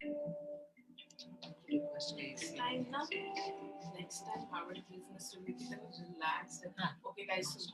Next time, na? Next time, our business will be relaxed. Okay, guys. So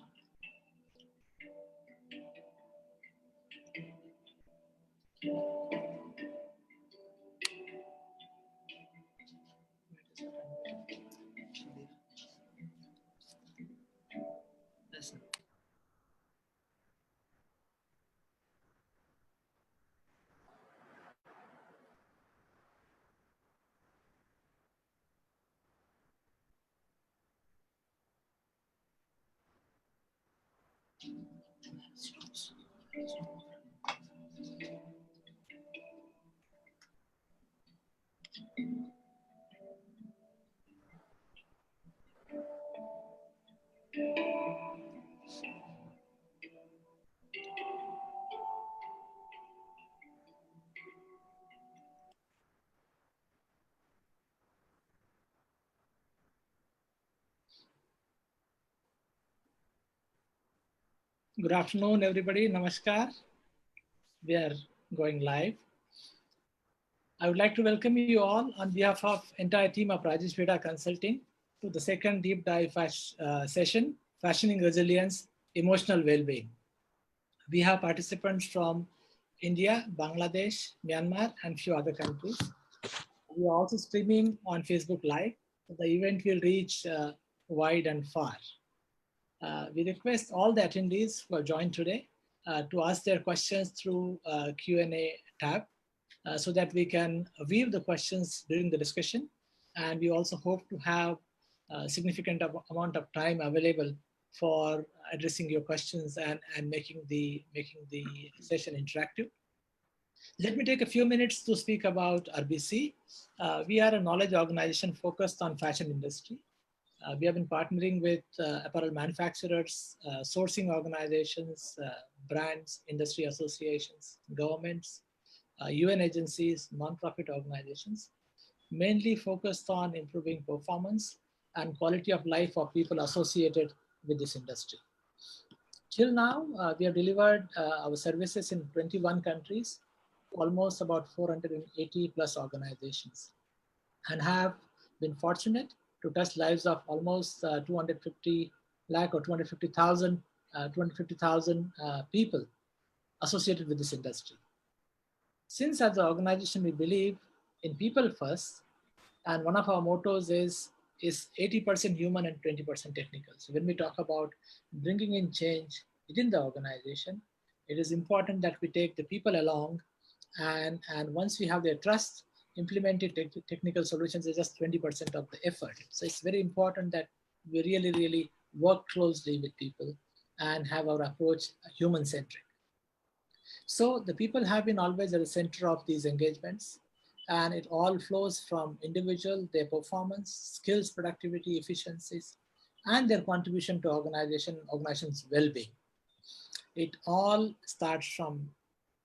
Good afternoon, everybody. Namaskar. We are going live. I would like to welcome you all on behalf of entire team of Rajesh Bheda Consulting to the second deep dive session, Fashioning Resilience, Emotional Wellbeing. We have participants from India, Bangladesh, Myanmar, and few other countries. We are also streaming on Facebook Live. The event will reach wide and far. We request all the attendees who have joined today to ask their questions through Q&A tab so that we can weave the questions during the discussion. And we also hope to have a significant amount of time available for addressing your questions and making the session interactive. Let me take a few minutes to speak about RBC. We are a knowledge organization focused on fashion industry. We have been partnering with apparel manufacturers, sourcing organizations, brands, industry associations, governments, UN agencies, nonprofit organizations, mainly focused on improving performance and quality of life of people associated with this industry. Till now, we have delivered our services in 21 countries, almost about 480 plus organizations, and have been fortunate to touch lives of almost 250 lakh or 250,000 people associated with this industry. Since as an organization we believe in people first, and one of our mottos is 80% human and 20% technical. So when we talk about bringing in change within the organization, it is important that we take the people along, and once we have their trust, implemented technical solutions is just 20% of the effort. So it's very important that we really work closely with people and have our approach human-centric. So the people have been always at the center of these engagements, and it all flows from individual, their performance, skills, productivity, efficiencies, and their contribution to organization's well-being. It all starts from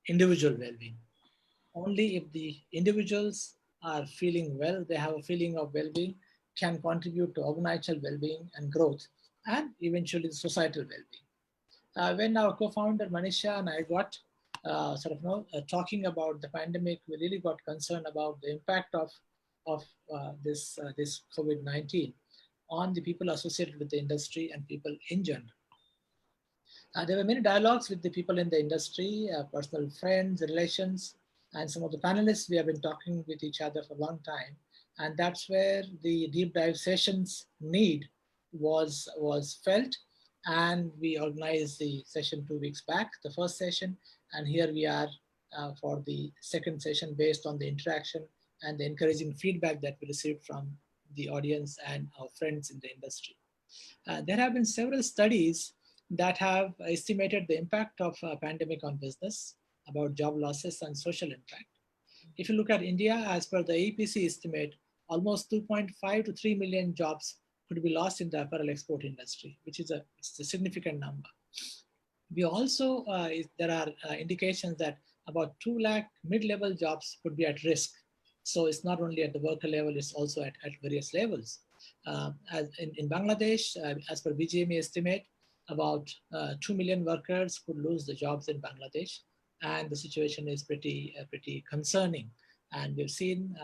individual well-being. Only if the individuals are feeling well, they have a feeling of well-being, can contribute to organizational well-being and growth, and eventually societal well-being. When our co-founder Manisha and I got talking about the pandemic, we really got concerned about the impact of this COVID-19 on the people associated with the industry and people in general. There were many dialogues with the people in the industry, personal friends, relations, and some of the panelists. We have been talking with each other for a long time, and that's where the deep dive sessions need was felt, and we organized the session 2 weeks back, the first session, and here we are for the second session based on the interaction and the encouraging feedback that we received from the audience and our friends in the industry. There have been several studies that have estimated the impact of a pandemic on business, about job losses and social impact. If you look at India, as per the APC estimate, almost 2.5 to 3 million jobs could be lost in the apparel export industry, which is a significant number. We also, there are indications that about 2 lakh mid-level jobs could be at risk. So it's not only at the worker level, it's also at various levels. As in Bangladesh, as per BGME estimate, about 2 million workers could lose the jobs in Bangladesh, and the situation is pretty concerning. and we've seen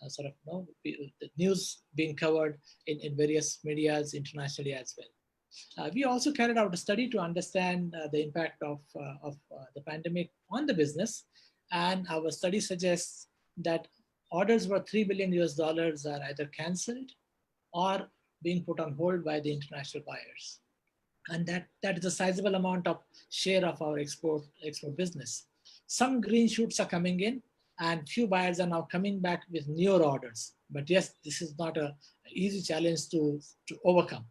sort of the news being covered in various medias internationally as well. We also carried out a study to understand the impact of the pandemic on the business, and our study suggests that orders worth $3 billion are either cancelled or being put on hold by the international buyers, and that is a sizable amount of share of our export business. Some green shoots are coming in, and few buyers are now coming back with newer orders. But yes, this is not a easy challenge to overcome.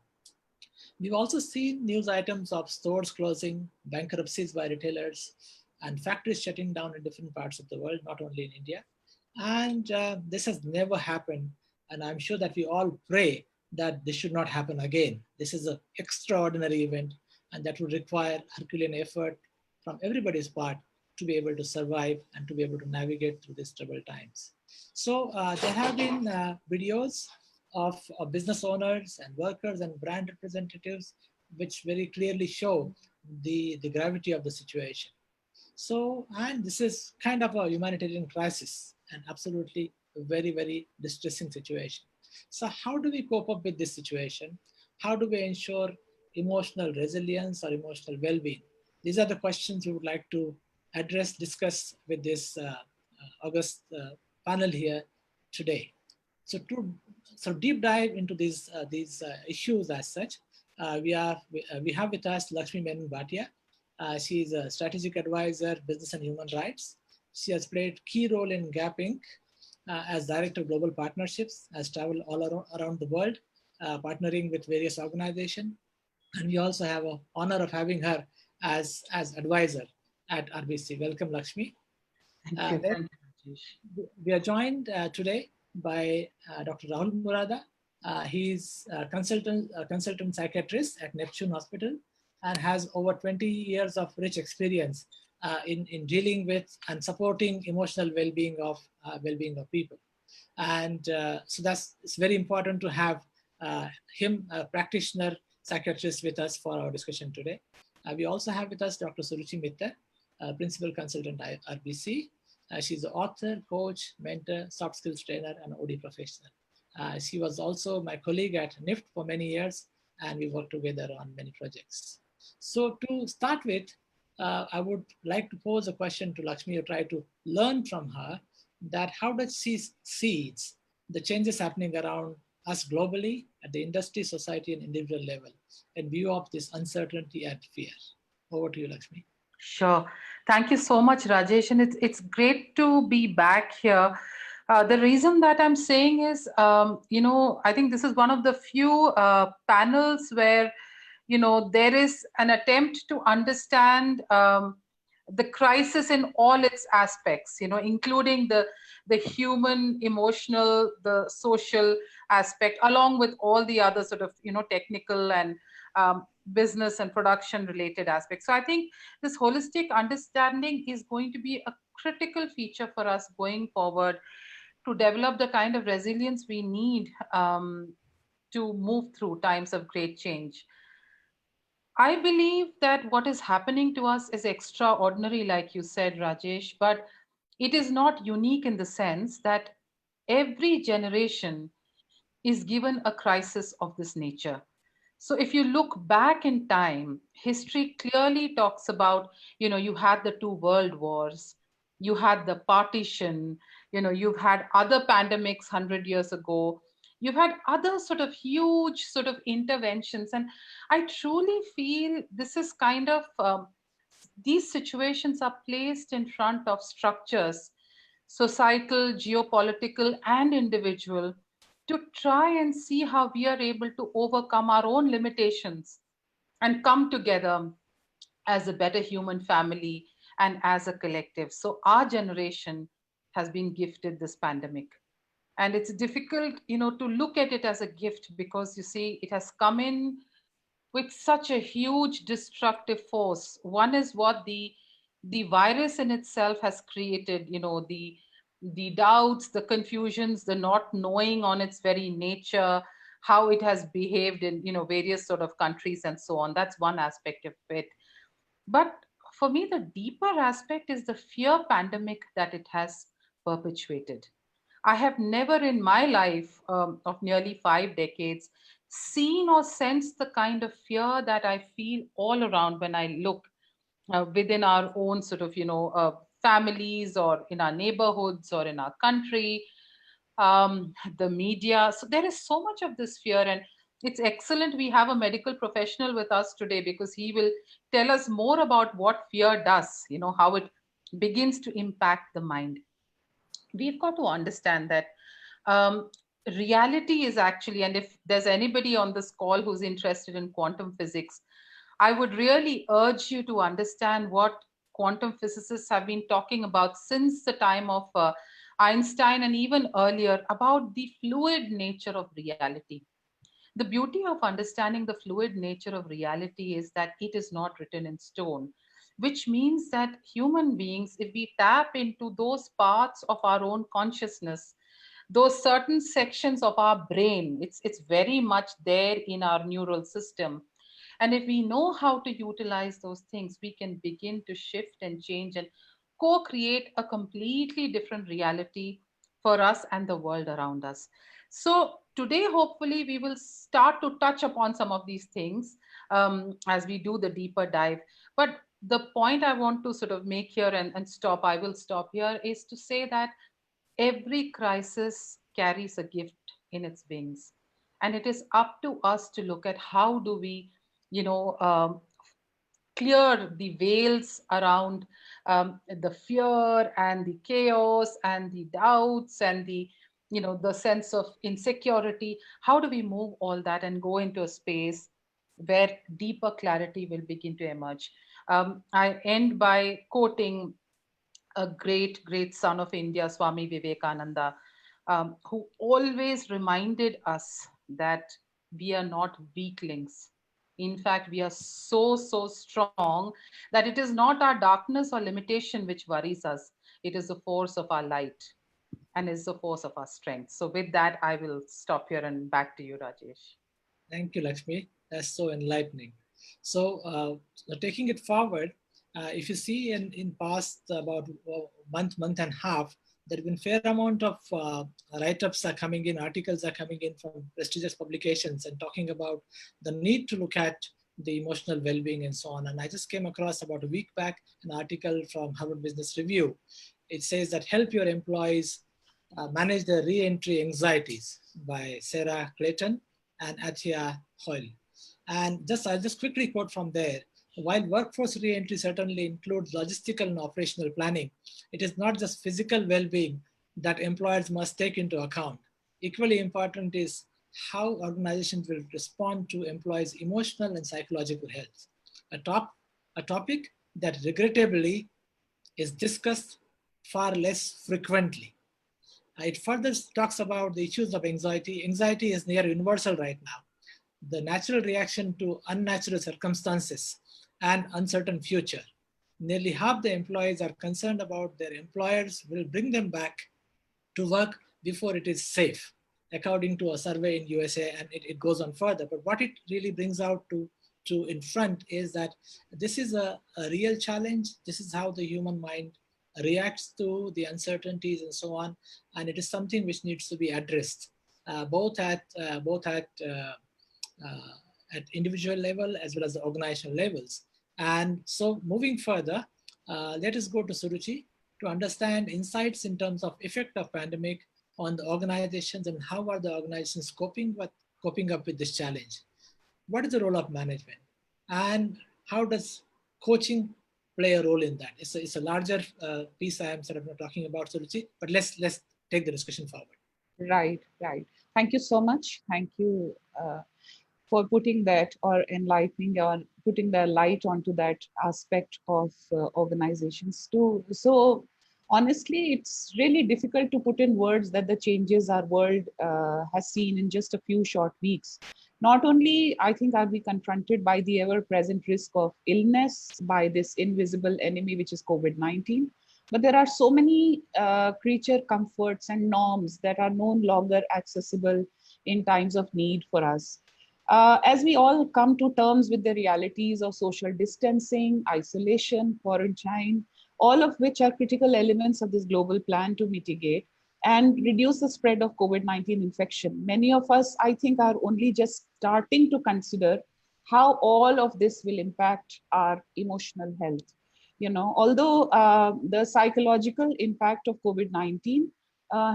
We've also seen news items of stores closing, bankruptcies by retailers, and factories shutting down in different parts of the world, not only in India. And this has never happened. And I'm sure that we all pray that this should not happen again. This is an extraordinary event, and that would require Herculean effort from everybody's part to be able to survive and to be able to navigate through these troubled times. So there have been videos of business owners and workers and brand representatives, which very clearly show the gravity of the situation. So, and this is kind of a humanitarian crisis and absolutely a very, very distressing situation. So, how do we cope up with this situation? How do we ensure emotional resilience or emotional well being? These are the questions we would like to address, discuss with this August panel here today. So to deep dive into these issues as such, we have with us Lakshmi Bhatia. She is a strategic advisor, business and human rights. She has played key role in Gap Inc. As director of global partnerships, has traveled all around the world, partnering with various organizations. And we also have an honor of having her as advisor at RBC. Welcome, Lakshmi. Thank you. Then Thank you, Rajesh. we are joined today by Dr. Rahul Murada. He's a consultant psychiatrist at Neptune Hospital and has over 20 years of rich experience in dealing with and supporting emotional well-being of people. And so it's very important to have him, a practitioner psychiatrist, with us for our discussion today. We also have with us Dr. Suruchi Mittar, principal consultant at RBC. She's an author, coach, mentor, soft skills trainer, and OD professional. She was also my colleague at NIFT for many years, and we worked together on many projects. So to start with, I would like to pose a question to Lakshmi or try to learn from her that how does she sees the changes happening around us globally at the industry, society, and individual level in view of this uncertainty and fear. Over to you, Lakshmi. Sure. Thank you so much, Rajesh. And it's great to be back here. The reason that I'm saying is, I think this is one of the few panels where, there is an attempt to understand the crisis in all its aspects, including the human, emotional, the social aspect, along with all the other sort of, technical and business and production related aspects. So I think this holistic understanding is going to be a critical feature for us going forward to develop the kind of resilience we need to move through times of great change. I believe that what is happening to us is extraordinary, like you said, Rajesh, but it is not unique in the sense that every generation is given a crisis of this nature. So if you look back in time, history clearly talks about, you had the two world wars, you had the partition, you've had other pandemics 100 years ago, you've had other sort of huge sort of interventions. And I truly feel this is kind of, these situations are placed in front of structures, societal, geopolitical, and individual, to try and see how we are able to overcome our own limitations and come together as a better human family and as a collective. So our generation has been gifted this pandemic. And it's difficult, to look at it as a gift because you see, it has come in with such a huge destructive force. One is what the virus in itself has created, the doubts, the confusions, the not knowing on its very nature, how it has behaved in various sort of countries and so on. That's one aspect of it. But for me, the deeper aspect is the fear pandemic that it has perpetuated. I have never in my life of nearly 5 decades seen or sensed the kind of fear that I feel all around when I look within our own sort of, families or in our neighborhoods or in our country, the media. So there is so much of this fear, and it's excellent we have a medical professional with us today because he will tell us more about what fear does, how it begins to impact the mind. We've got to understand that um, reality is actually, and if there's anybody on this call who's interested in quantum physics, I would really urge you to understand what quantum physicists have been talking about since the time of Einstein and even earlier about the fluid nature of reality. The beauty of understanding the fluid nature of reality is that it is not written in stone, which means that human beings, if we tap into those parts of our own consciousness, those certain sections of our brain, it's very much there in our neural system. And if we know how to utilize those things, we can begin to shift and change and co create a completely different reality for us and the world around us. So, today, hopefully, we will start to touch upon some of these things as we do the deeper dive. But the point I want to sort of make here and stop, I will stop here, is to say that every crisis carries a gift in its wings. And it is up to us to look at how do we, you know, um, clear the veils around the fear and the chaos and the doubts and the sense of insecurity. How do we move all that and go into a space where deeper clarity will begin to emerge? I end by quoting a great, great son of India, Swami Vivekananda, who always reminded us that we are not weaklings. In fact, we are so, so strong that it is not our darkness or limitation which worries us. It is the force of our light and is the force of our strength. So, with that, I will stop here and back to you, Rajesh. Thank you, Lakshmi. That's so enlightening. So, taking it forward, if you see in past about month and a half, there have been fair amount of write-ups are coming in, articles are coming in from prestigious publications and talking about the need to look at the emotional well-being and so on. And I just came across about a week back an article from Harvard Business Review. It says that help your employees manage their re-entry anxieties by Sarah Clayton and Atia Hoyle. And I'll just quickly quote from there. While workforce re-entry certainly includes logistical and operational planning, it is not just physical well-being that employers must take into account. Equally important is how organizations will respond to employees' emotional and psychological health. A, top, a topic that regrettably is discussed far less frequently. It further talks about the issues of anxiety. Anxiety is near universal right now. The natural reaction to unnatural circumstances and uncertain future. Nearly half the employees are concerned about their employers will bring them back to work before it is safe, according to a survey in USA, and it goes on further. But what it really brings out to in front is that this is a real challenge. This is how the human mind reacts to the uncertainties and so on, and it is something which needs to be addressed uh, at individual level as well as the organizational levels. And so moving further, let us go to Suruchi to understand insights in terms of effect of pandemic on the organizations and how are the organizations coping up with this challenge. What is the role of management? And how does coaching play a role in that? It's a larger piece I am sort of talking about, Suruchi, but let's take the discussion forward. Right, right. Thank you so much. Thank you for putting that or enlightening or putting the light onto that aspect of organizations too. So honestly, it's really difficult to put in words that the changes our world has seen in just a few short weeks. Not only, I think, are we confronted by the ever-present risk of illness by this invisible enemy, which is COVID-19, but there are so many creature comforts and norms that are no longer accessible in times of need for us. As we all come to terms with the realities of social distancing, isolation, quarantine, all of which are critical elements of this global plan to mitigate and reduce the spread of COVID-19 infection. Many of us, I think, are only just starting to consider how all of this will impact our emotional health. Although the psychological impact of COVID-19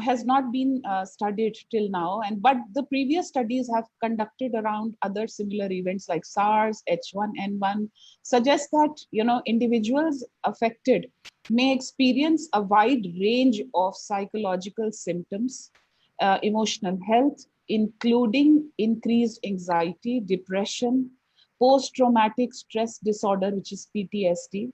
has not been studied till now, and but the previous studies have conducted around other similar events like SARS, H1N1, suggest that individuals affected may experience a wide range of psychological symptoms, emotional health, including increased anxiety, depression, post traumatic stress disorder, which is PTSD.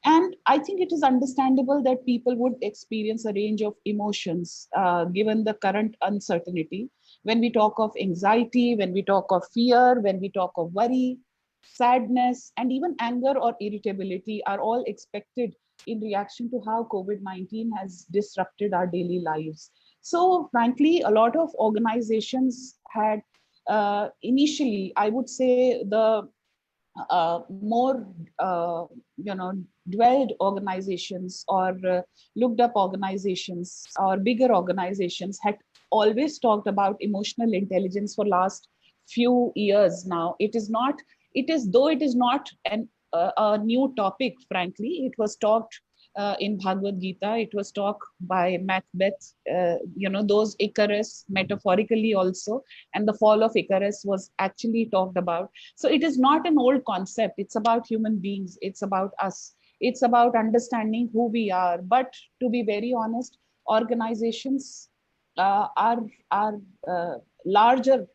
And I think it is understandable that people would experience a range of emotions given the current uncertainty. When we talk of anxiety, when we talk of fear, when we talk of worry, sadness, and even anger or irritability are all expected in reaction to how COVID-19 has disrupted our daily lives. So, frankly, a lot of organizations had initially, I would say, the more dwelled organizations or looked up organizations or bigger organizations had always talked about emotional intelligence for last few years now. It is not a new topic. Frankly, it was talked in Bhagavad Gita. It was talked by Macbeth, those Icarus metaphorically also, and the fall of Icarus was actually talked about. So it is not an old concept. It's about human beings. It's about us. It's about understanding who we are. But to be very honest, organizations are larger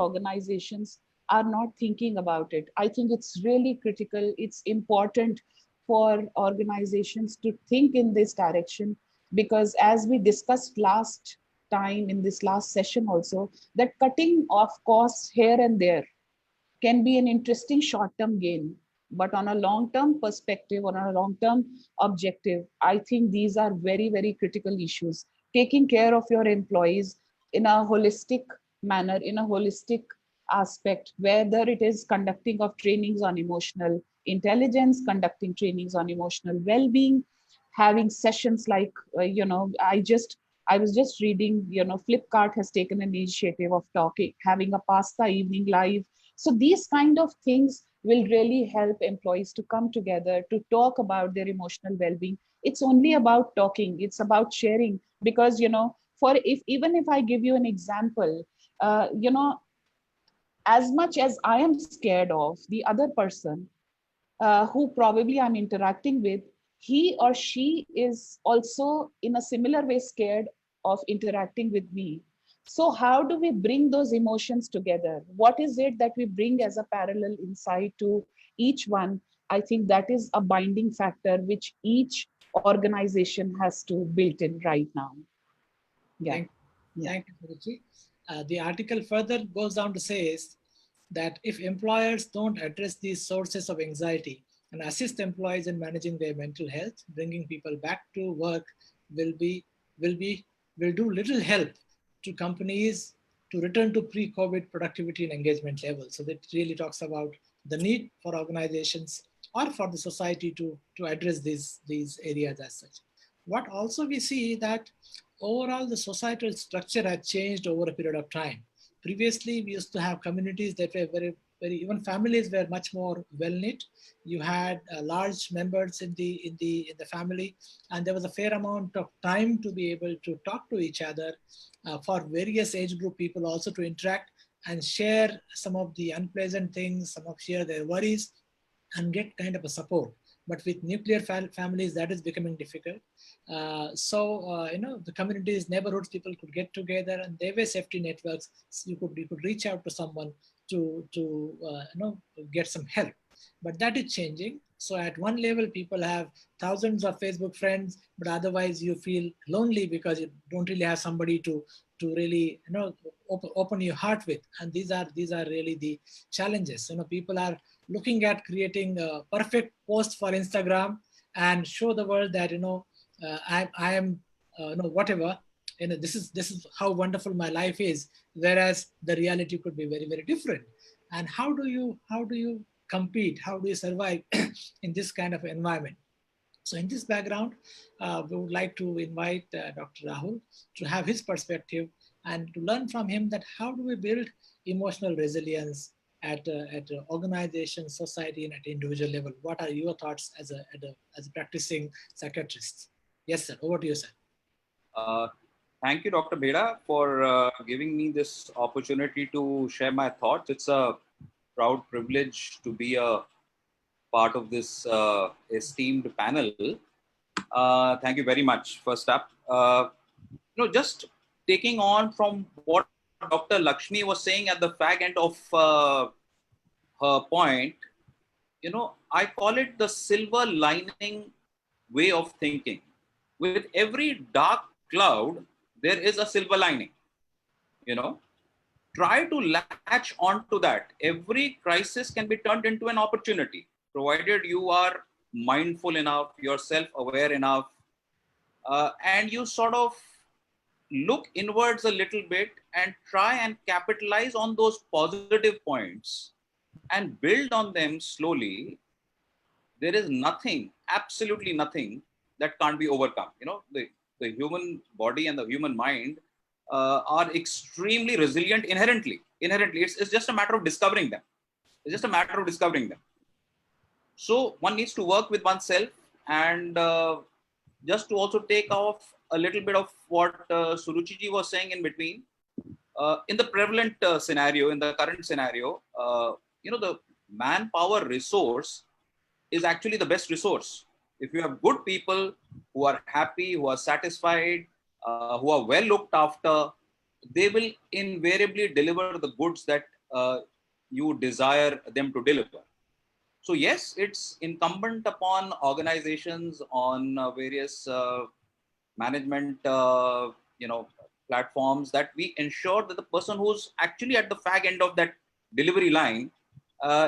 organizations are not thinking about it. I think it's really critical. It's important for organizations to think in this direction, because as we discussed last time in this last session also, that cutting off costs here and there can be an interesting short-term gain. But on a long-term perspective, on a long-term objective, I think these are very, very critical issues. Taking care of your employees in a holistic manner, in a holistic aspect, whether it is conducting of trainings on emotional intelligence, conducting trainings on emotional well-being, having sessions like, I was just reading, Flipkart has taken an initiative of talking, having a pasta evening live. So these kind of things will really help employees to come together to talk about their emotional well-being. It's only about talking. It's about sharing. Because for if even if I give you an example, as much as I am scared of the other person who probably I'm interacting with, he or she is also in a similar way scared of interacting with me. So, how do we bring those emotions together? What is it that we bring as a parallel insight to each one? I think that is a binding factor which each organization has to build in right now. Yeah. Thank, Yeah. thank you, Suruchi. The article further goes down to say is that if employers don't address these sources of anxiety and assist employees in managing their mental health, bringing people back to work will be will be will do little help to companies to return to pre-COVID productivity and engagement levels. So that really talks about the need for organizations or for the society to address these areas as such. What also we see that overall the societal structure had changed over a period of time. Previously, we used to have communities that were very even families were much more well knit. You had large members in the family, and there was a fair amount of time to be able to talk to each other, for various age group people also to interact and share some of the unpleasant things, some of share their worries, and get kind of a support. But with nuclear families, that is becoming difficult. The communities, neighborhoods, people could get together, and there were safety networks. So you could reach out to someone to get some help. But that is changing. So at one level, people have thousands of Facebook friends, but otherwise you feel lonely because you don't really have somebody to really open your heart with. And these are really the challenges. People are looking at creating a perfect post for Instagram and show the world that I am whatever, this is how wonderful my life is, whereas the reality could be very, very different. And how do you compete, how do you survive in this kind of environment? So in this background, we would like to invite Dr. Rahul to have his perspective and to learn from him that how do we build emotional resilience at organization, society, and at individual level. What are your thoughts as a practicing psychiatrist? Yes, sir. Over to you, sir. Uh, Thank you, Dr. Bheda, for giving me this opportunity to share my thoughts. It's a proud privilege to be a part of this esteemed panel. Thank you very much. First up, just taking on from what Dr. Lakshmi was saying at the fag end of her point, I call it the silver lining way of thinking. With every dark cloud, there is a silver lining. Try to latch onto that. Every crisis can be turned into an opportunity, provided you are mindful enough, you're self-aware enough, and you sort of look inwards a little bit and try and capitalize on those positive points and build on them slowly. There is nothing, absolutely nothing that can't be overcome. The human body and the human mind are extremely resilient inherently. It's just a matter of discovering them. So one needs to work with oneself, and just to also take off a little bit of what Suruchi ji was saying in between. In the prevalent scenario, in the current scenario, the manpower resource is actually the best resource. If you have good people who are happy, who are satisfied, who are well looked after, they will invariably deliver the goods that you desire them to deliver. So yes, it's incumbent upon organizations on various management, platforms, that we ensure that the person who's actually at the fag end of that delivery line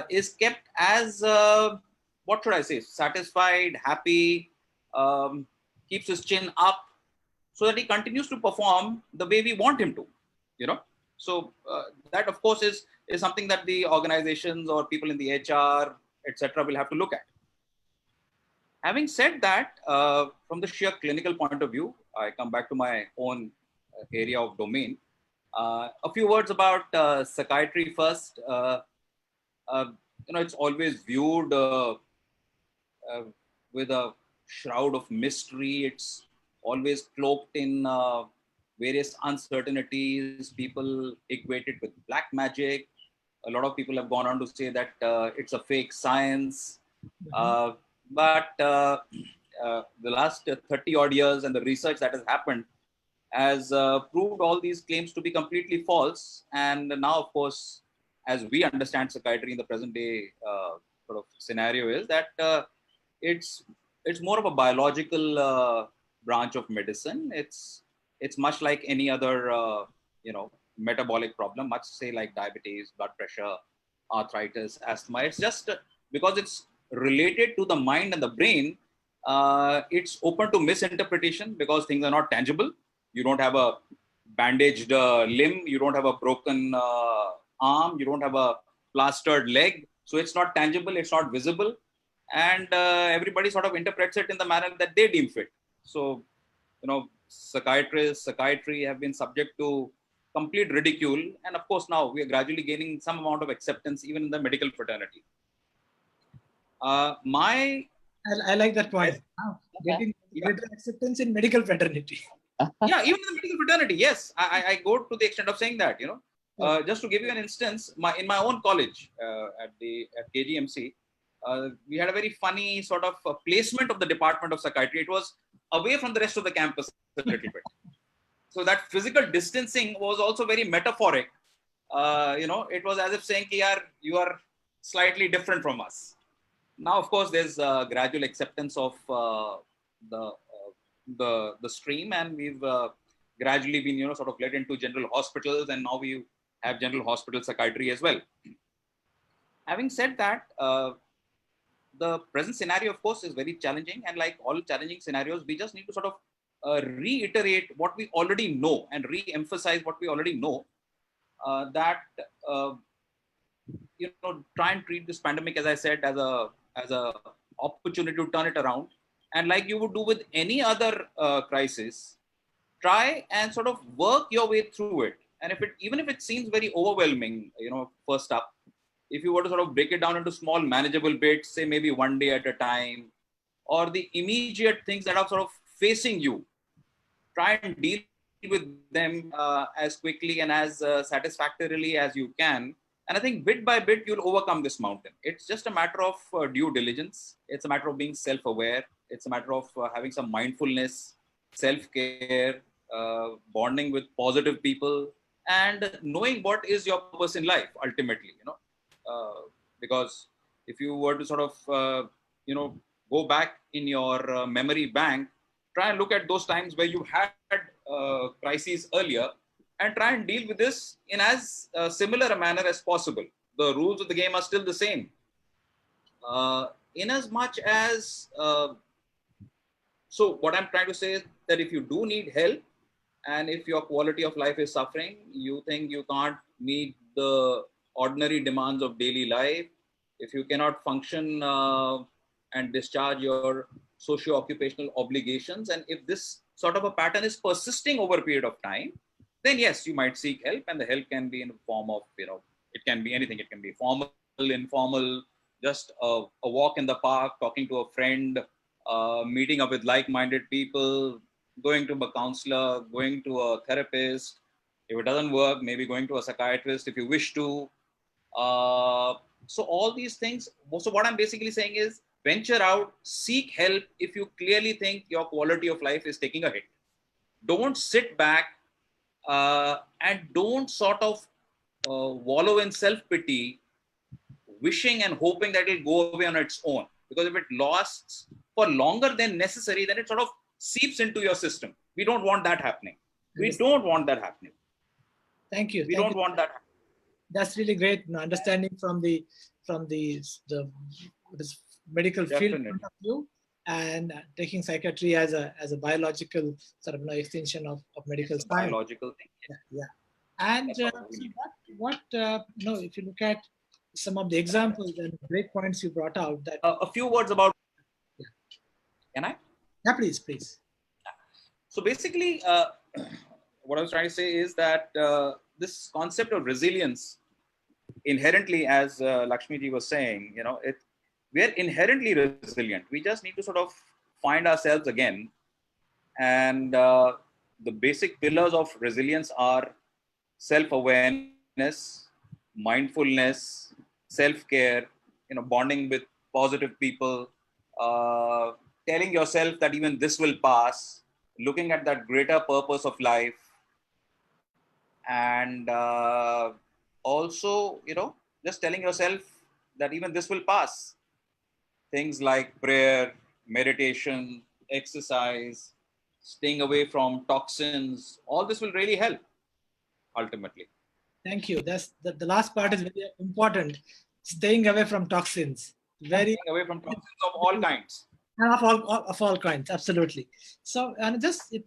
is kept as what should I say, satisfied, happy, keeps his chin up, so that he continues to perform the way we want him to. So that of course is something that the organizations or people in the HR, etc., will have to look at. Having said that, from the sheer clinical point of view, I come back to my own area of domain. A few words about psychiatry first. It's always viewed with a shroud of mystery. It's always cloaked in various uncertainties. People equate it with black magic. A lot of people have gone on to say that it's a fake science. But the last 30 odd years and the research that has happened has proved all these claims to be completely false. And now, of course, as we understand psychiatry in the present day sort of scenario, is that it's more of a biological branch of medicine. It's much like any other metabolic problem, much say like diabetes, blood pressure, arthritis, asthma. It's just because it's related to the mind and the brain, it's open to misinterpretation because things are not tangible. You don't have a bandaged limb, you don't have a broken arm, you don't have a plastered leg, so it's not tangible, it's not visible, and everybody sort of interprets it in the manner that they deem fit. So psychiatry have been subject to complete ridicule, and of course now we are gradually gaining some amount of acceptance even in the medical fraternity. I like that point. Getting greater acceptance in medical fraternity. Yeah, even in the medical fraternity, yes. I go to the extent of saying that, just to give you an instance, in my own college at KGMC, we had a very funny sort of placement of the Department of Psychiatry. It was away from the rest of the campus a little bit. So that physical distancing was also very metaphoric. It was as if saying, you are slightly different from us. Now, of course, there's gradual acceptance of the stream, and we've gradually been, sort of led into general hospitals, and now we have general hospital psychiatry as well. Having said that, the present scenario, of course, is very challenging, and like all challenging scenarios, we just need to sort of reiterate what we already know and re-emphasize what we already know. That try and treat this pandemic, as I said, as a opportunity to turn it around. And like you would do with any other crisis, try and sort of work your way through it. And if it, even if it seems very overwhelming, first up, if you were to sort of break it down into small manageable bits, say maybe one day at a time, or the immediate things that are sort of facing you, try and deal with them as quickly and as satisfactorily as you can. And I think bit by bit, you'll overcome this mountain. It's just a matter of due diligence. It's a matter of being self-aware. It's a matter of having some mindfulness, self-care, bonding with positive people, and knowing what is your purpose in life ultimately, because if you were to sort of, go back in your memory bank, try and look at those times where you had crises earlier, and try and deal with this in as similar a manner as possible. The rules of the game are still the same. In as much as, so what I'm trying to say is that if you do need help, and if your quality of life is suffering, you think you can't meet the ordinary demands of daily life, if you cannot function and discharge your socio-occupational obligations, and if this sort of a pattern is persisting over a period of time, then yes, you might seek help, and the help can be in the form of, it can be anything. It can be formal, informal, just a walk in the park, talking to a friend, meeting up with like-minded people, going to a counselor, going to a therapist. If it doesn't work, maybe going to a psychiatrist if you wish to. So all these things. So what I'm basically saying is, venture out, seek help if you clearly think your quality of life is taking a hit. Don't sit back and don't sort of wallow in self-pity, wishing and hoping that it'll go away on its own. Because if it lasts for longer than necessary, then it sort of seeps into your system. We don't want that happening. We don't want that happening. Thank you. We don't want that happening. That's really great. Understanding from the medical field point of view, and taking psychiatry as a biological sort of extension of medical science. Biological thing. Yeah. And what if you look at some of the examples and great points you brought out, that a few words about. Yeah. Can I? Yeah, please. So basically, what I was trying to say is that this concept of resilience, inherently, as Lakshmi ji was saying, we are inherently resilient. We just need to sort of find ourselves again. And the basic pillars of resilience are self-awareness, mindfulness, self-care, bonding with positive people, telling yourself that even this will pass, looking at that greater purpose of life, and also, just telling yourself that even this will pass. Things like prayer, meditation, exercise, staying away from toxins, all this will really help ultimately. Thank you. That's the last part is very important. Staying away from toxins. Staying away from toxins of all kinds. Of all kinds, absolutely. So, and just it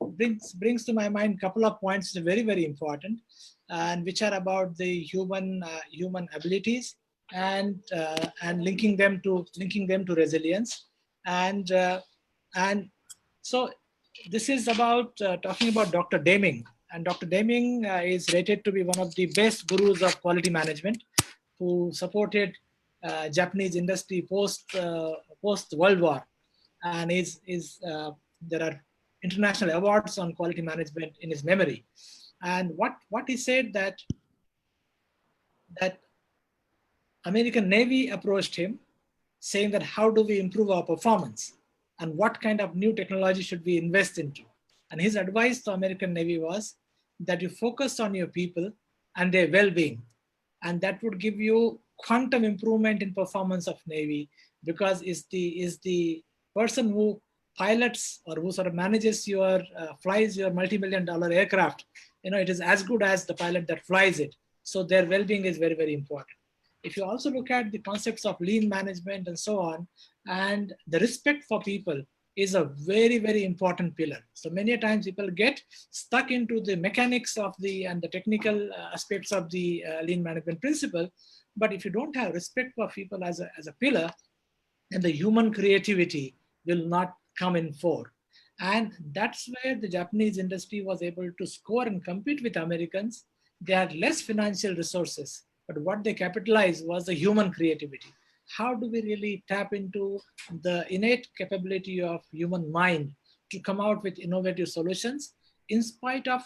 brings to my mind a couple of points that are very, very important, and which are about the human abilities, and linking them to resilience, and so this is about talking about Dr. Deming, and Dr. Deming is rated to be one of the best gurus of quality management, who supported Japanese industry post World War. And there are international awards on quality management in his memory. And what he said, that American Navy approached him saying that how do we improve our performance, and what kind of new technology should we invest into? And his advice to American Navy was that you focus on your people and their well-being, and that would give you quantum improvement in performance of Navy, because is the person who pilots or who sort of manages your flies your multi-million-dollar aircraft, it is as good as the pilot that flies it. So their well-being is very, very important. If you also look at the concepts of lean management and so on, and the respect for people is a very, very important pillar. So many times people get stuck into the mechanics of and the technical aspects of the lean management principle. But if you don't have respect for people as a pillar, then the human creativity will not come in for. And that's where the Japanese industry was able to score and compete with Americans. They had less financial resources, but what they capitalized was the human creativity. How do we really tap into the innate capability of human mind to come out with innovative solutions in spite of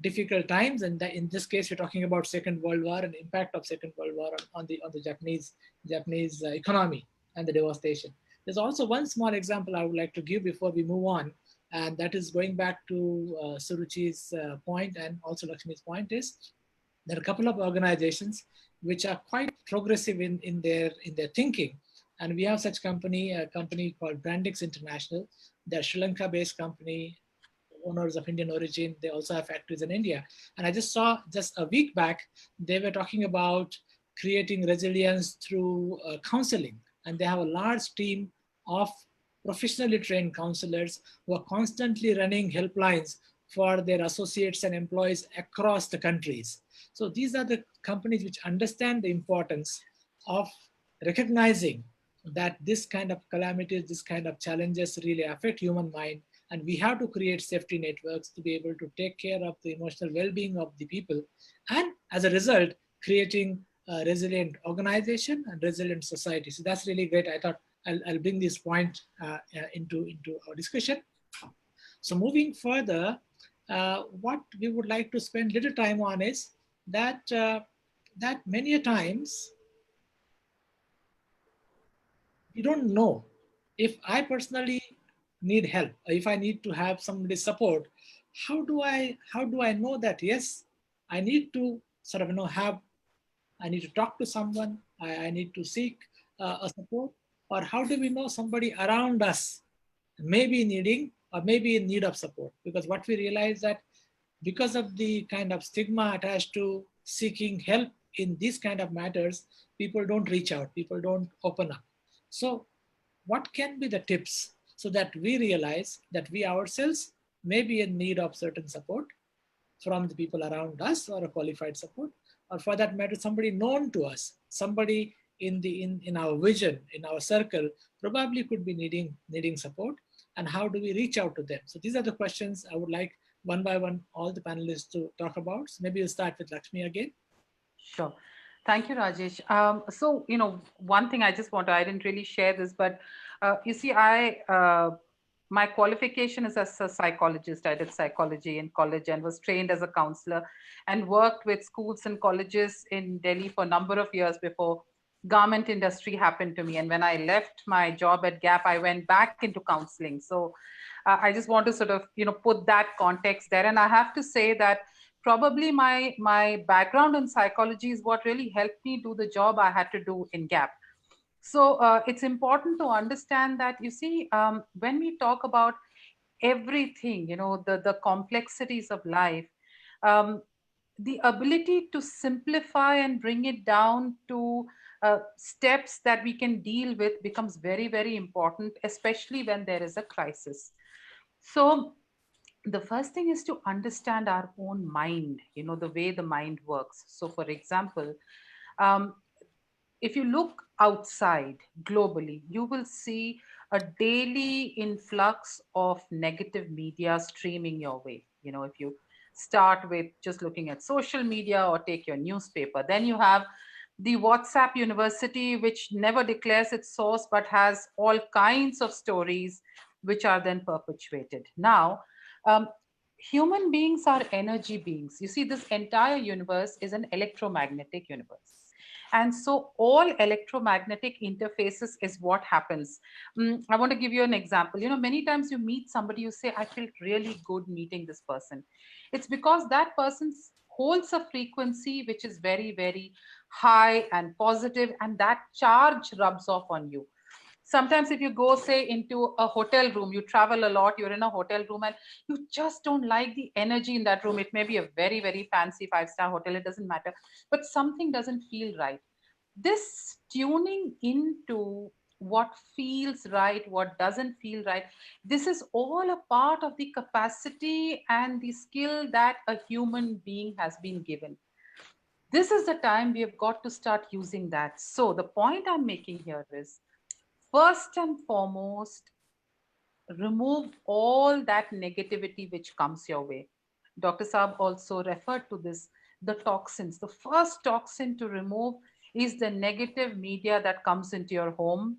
difficult times? And in this case, we're talking about Second World War and impact of Second World War on the Japanese economy and the devastation. There's also one small example I would like to give before we move on, and that is going back to Suruchi's point and also Lakshmi's point is there are a couple of organizations which are quite progressive in their thinking. And we have such a company called Brandix International. They're a Sri Lanka-based company, owners of Indian origin. They also have factories in India. And I just saw just a week back, they were talking about creating resilience through counseling. And they have a large team of professionally trained counselors who are constantly running helplines for their associates and employees across the countries. So these are the companies which understand the importance of recognizing that this kind of calamities, this kind of challenges really affect human mind. And we have to create safety networks to be able to take care of the emotional well-being of the people. And as a result, creating a resilient organization and resilient society. So that's really great. I thought I'll bring this point into our discussion. So moving further, what we would like to spend little time on is that that many a times we don't know if I personally need help, or if I need to have somebody's support. How do I know that yes, I need to sort of have I need to talk to someone, I need to seek a support, or how do we know somebody around us may be needing or may be in need of support? Because what we realize that because of the kind of stigma attached to seeking help in these kind of matters, people don't reach out, people don't open up. So what can be the tips so that we realize that we ourselves may be in need of certain support from the people around us, or a qualified support, or for that matter, somebody known to us, somebody in our vision, in our circle, probably could be needing support, and how do we reach out to them? So these are the questions I would like one by one all the panelists to talk about. So maybe we'll start with Lakshmi again. Sure. Thank you, Rajesh. So, one thing I just want to, I didn't really share this, but you see, my qualification is as a psychologist. I did psychology in college and was trained as a counselor and worked with schools and colleges in Delhi for a number of years before garment industry happened to me. And when I left my job at Gap, I went back into counseling. So I just want to sort of, put that context there. And I have to say that probably my background in psychology is what really helped me do the job I had to do in Gap. So it's important to understand that, you see, when we talk about everything, the complexities of life, um, the ability to simplify and bring it down to steps that we can deal with becomes very, very important, especially when there is a crisis. So the first thing is to understand our own mind, the way the mind works. So, for example, um, if you look outside globally, you will see a daily influx of negative media streaming your way. If you start with just looking at social media or take your newspaper, then you have the WhatsApp university, which never declares its source but has all kinds of stories which are then perpetuated. Now, um, human beings are energy beings. You see, this entire universe is an electromagnetic universe. And so all electromagnetic interfaces is what happens. I want to give you an example. Many times you meet somebody, you say, I feel really good meeting this person. It's because that person holds a frequency which is very, very high and positive, and that charge rubs off on you. Sometimes if you go, say, into a hotel room, you travel a lot, you're in a hotel room and you just don't like the energy in that room. It may be a very, very fancy 5-star hotel, it doesn't matter, but something doesn't feel right. This tuning into what feels right, what doesn't feel right, this is all a part of the capacity and the skill that a human being has been given. This is the time we have got to start using that. So the point I'm making here is, first and foremost, remove all that negativity which comes your way. Dr. Saab also referred to this, the toxins. The first toxin to remove is the negative media that comes into your home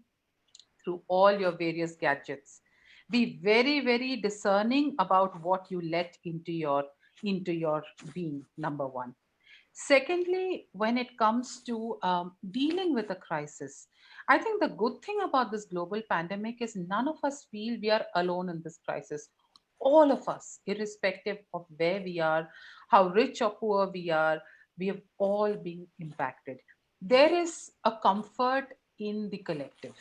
through all your various gadgets. Be very, very discerning about what you let into your being, number one. Secondly, when it comes to dealing with a crisis, I think the good thing about this global pandemic is none of us feel we are alone in this crisis. All of us, irrespective of where we are, how rich or poor we have all been impacted. There is a comfort in the collective.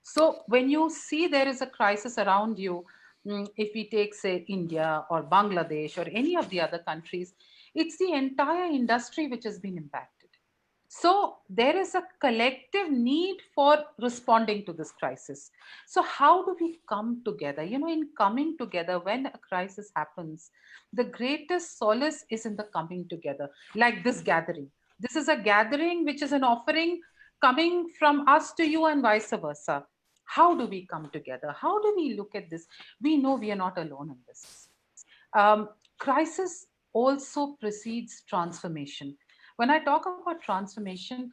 So when you see there is a crisis around you, if we take, say, India or Bangladesh or any of the other countries, it's the entire industry which has been impacted. So there is a collective need for responding to this crisis. So how do we come together? In coming together, when a crisis happens, the greatest solace is in the coming together, like this gathering. This is a gathering which is an offering coming from us to you and vice versa. How do we come together? How do we look at this? We know we are not alone in this. Crisis also precedes transformation. When I talk about transformation,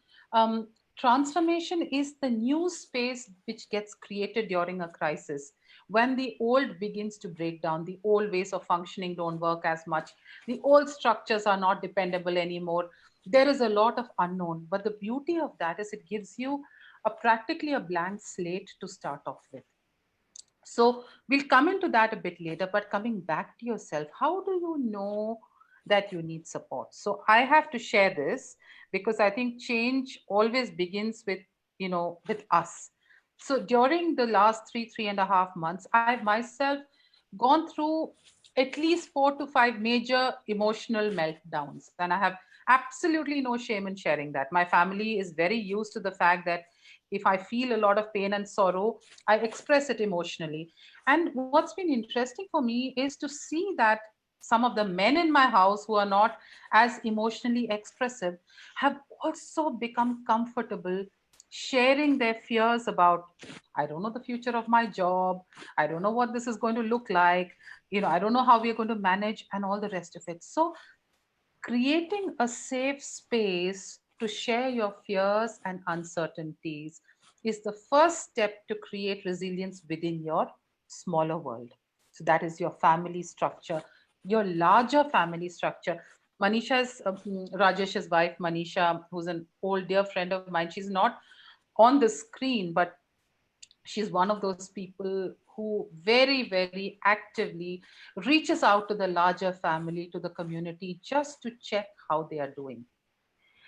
transformation is the new space which gets created during a crisis. When the old begins to break down, the old ways of functioning don't work as much, the old structures are not dependable anymore. There is a lot of unknown, but the beauty of that is it gives you a practically a blank slate to start off with. So we'll come into that a bit later, but coming back to yourself, how do you know that you need support? So I have to share this because I think change always begins with, with us. So during the last 3.5 months, I've myself gone through at least 4 to 5 major emotional meltdowns. And I have absolutely no shame in sharing that. My family is very used to the fact that if I feel a lot of pain and sorrow, I express it emotionally. And what's been interesting for me is to see that some of the men in my house who are not as emotionally expressive have also become comfortable sharing their fears about, I don't know the future of my job, I don't know what this is going to look like, I don't know how we are going to manage and all the rest of it. So creating a safe space to share your fears and uncertainties is the first step to create resilience within your smaller world. So that is your family structure, your larger family structure. Manisha's Rajesh's wife, Manisha, who's an old dear friend of mine, she's not on the screen, but she's one of those people who very, very actively reaches out to the larger family, to the community, just to check how they are doing.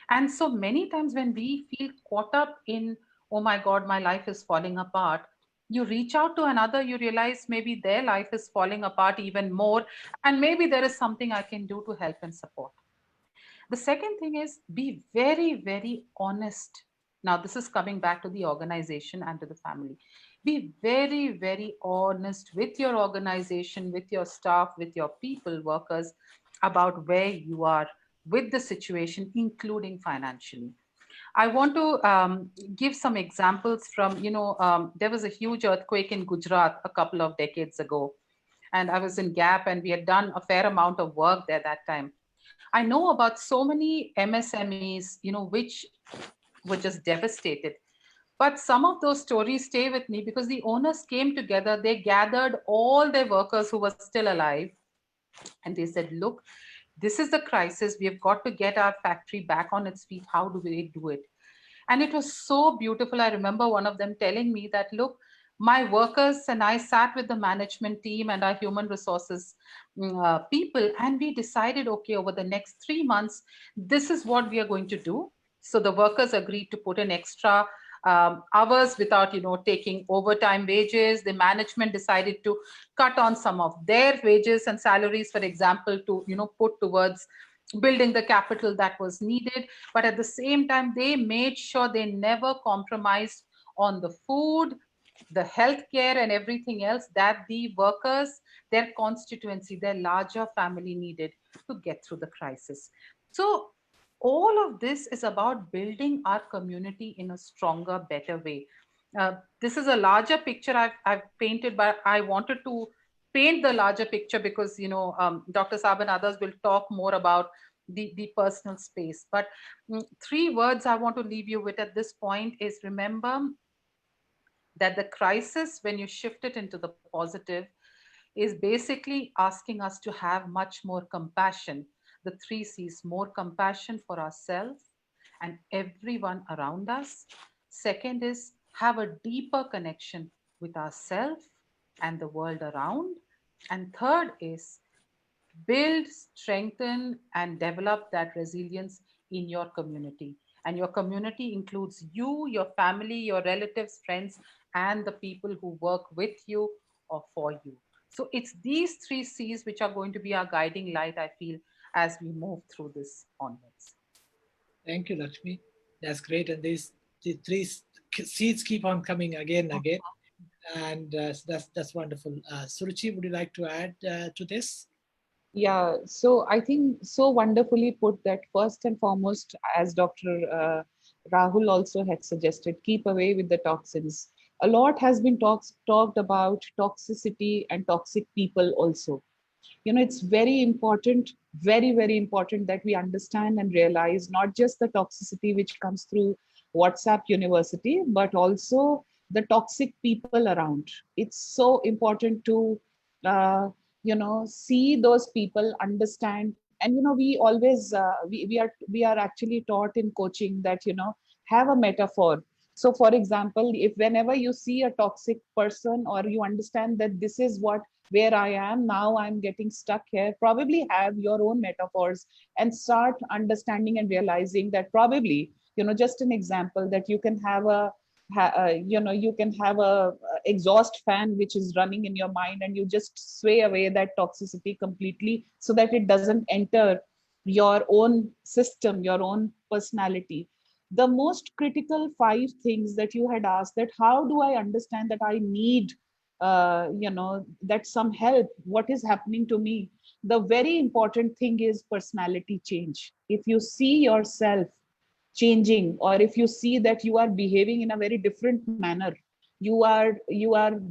And so many times when we feel caught up in, oh my God, my life is falling apart, you reach out to another, you realize maybe their life is falling apart even more, and maybe there is something I can do to help and support. The second thing is be very, very honest. Now, this is coming back to the organization and to the family. Be very, very honest with your organization, with your staff, with your people, workers, about where you are with the situation, including financially. I want to give some examples from, there was a huge earthquake in Gujarat a couple of decades ago. And I was in Gap and we had done a fair amount of work there that time. I know about so many MSMEs, which were just devastated. But some of those stories stay with me because the owners came together, they gathered all their workers who were still alive, and they said, look, this is the crisis. We have got to get our factory back on its feet. How do we do it? And it was so beautiful. I remember one of them telling me that, look, my workers and I sat with the management team and our human resources people, and we decided, okay, over the next 3 months, this is what we are going to do. So the workers agreed to put in extra hours without, taking overtime wages. The management decided to cut on some of their wages and salaries, for example, to, put towards building the capital that was needed. But at the same time, they made sure they never compromised on the food, the healthcare, and everything else that the workers, their constituency, their larger family needed to get through the crisis. So all of this is about building our community in a stronger, better way. This is a larger picture I've painted, but I wanted to paint the larger picture because, Dr. Saab and others will talk more about the personal space. But three words I want to leave you with at this point is: remember that the crisis, when you shift it into the positive, is basically asking us to have much more compassion. The three C's: more compassion for ourselves and everyone around us. Second is have a deeper connection with ourselves and the world around. And third is build, strengthen, and develop that resilience in your community. And your community includes you, your family, your relatives, friends, and the people who work with you or for you. So it's these three C's which are going to be our guiding light, I feel, as we move through this onwards. Thank you, Lakshmi. That's great. And the three seeds keep on coming again and again. And that's wonderful. Suruchi, would you like to add to this? Yeah, so I think so wonderfully put that first and foremost, as Dr. Rahul also had suggested, keep away with the toxins. A lot has been talked about toxicity and toxic people also. It's very important, very, very important that we understand and realize not just the toxicity which comes through WhatsApp university, but also the toxic people around. It's so important to uh, see those people, understand. And we always we are actually taught in coaching that have a metaphor. So for example, if whenever you see a toxic person, or you understand that this is what where I am now, I'm getting stuck here, probably have your own metaphors and start understanding and realizing that probably, just an example, that you can have you can have a exhaust fan which is running in your mind, and you just sway away that toxicity completely so that it doesn't enter your own system, your own personality. The most critical five things that you had asked, that how do I understand that I need that some help, what is happening to me? The very important thing is personality change. If you see yourself changing, or if you see that you are behaving in a very different manner, you are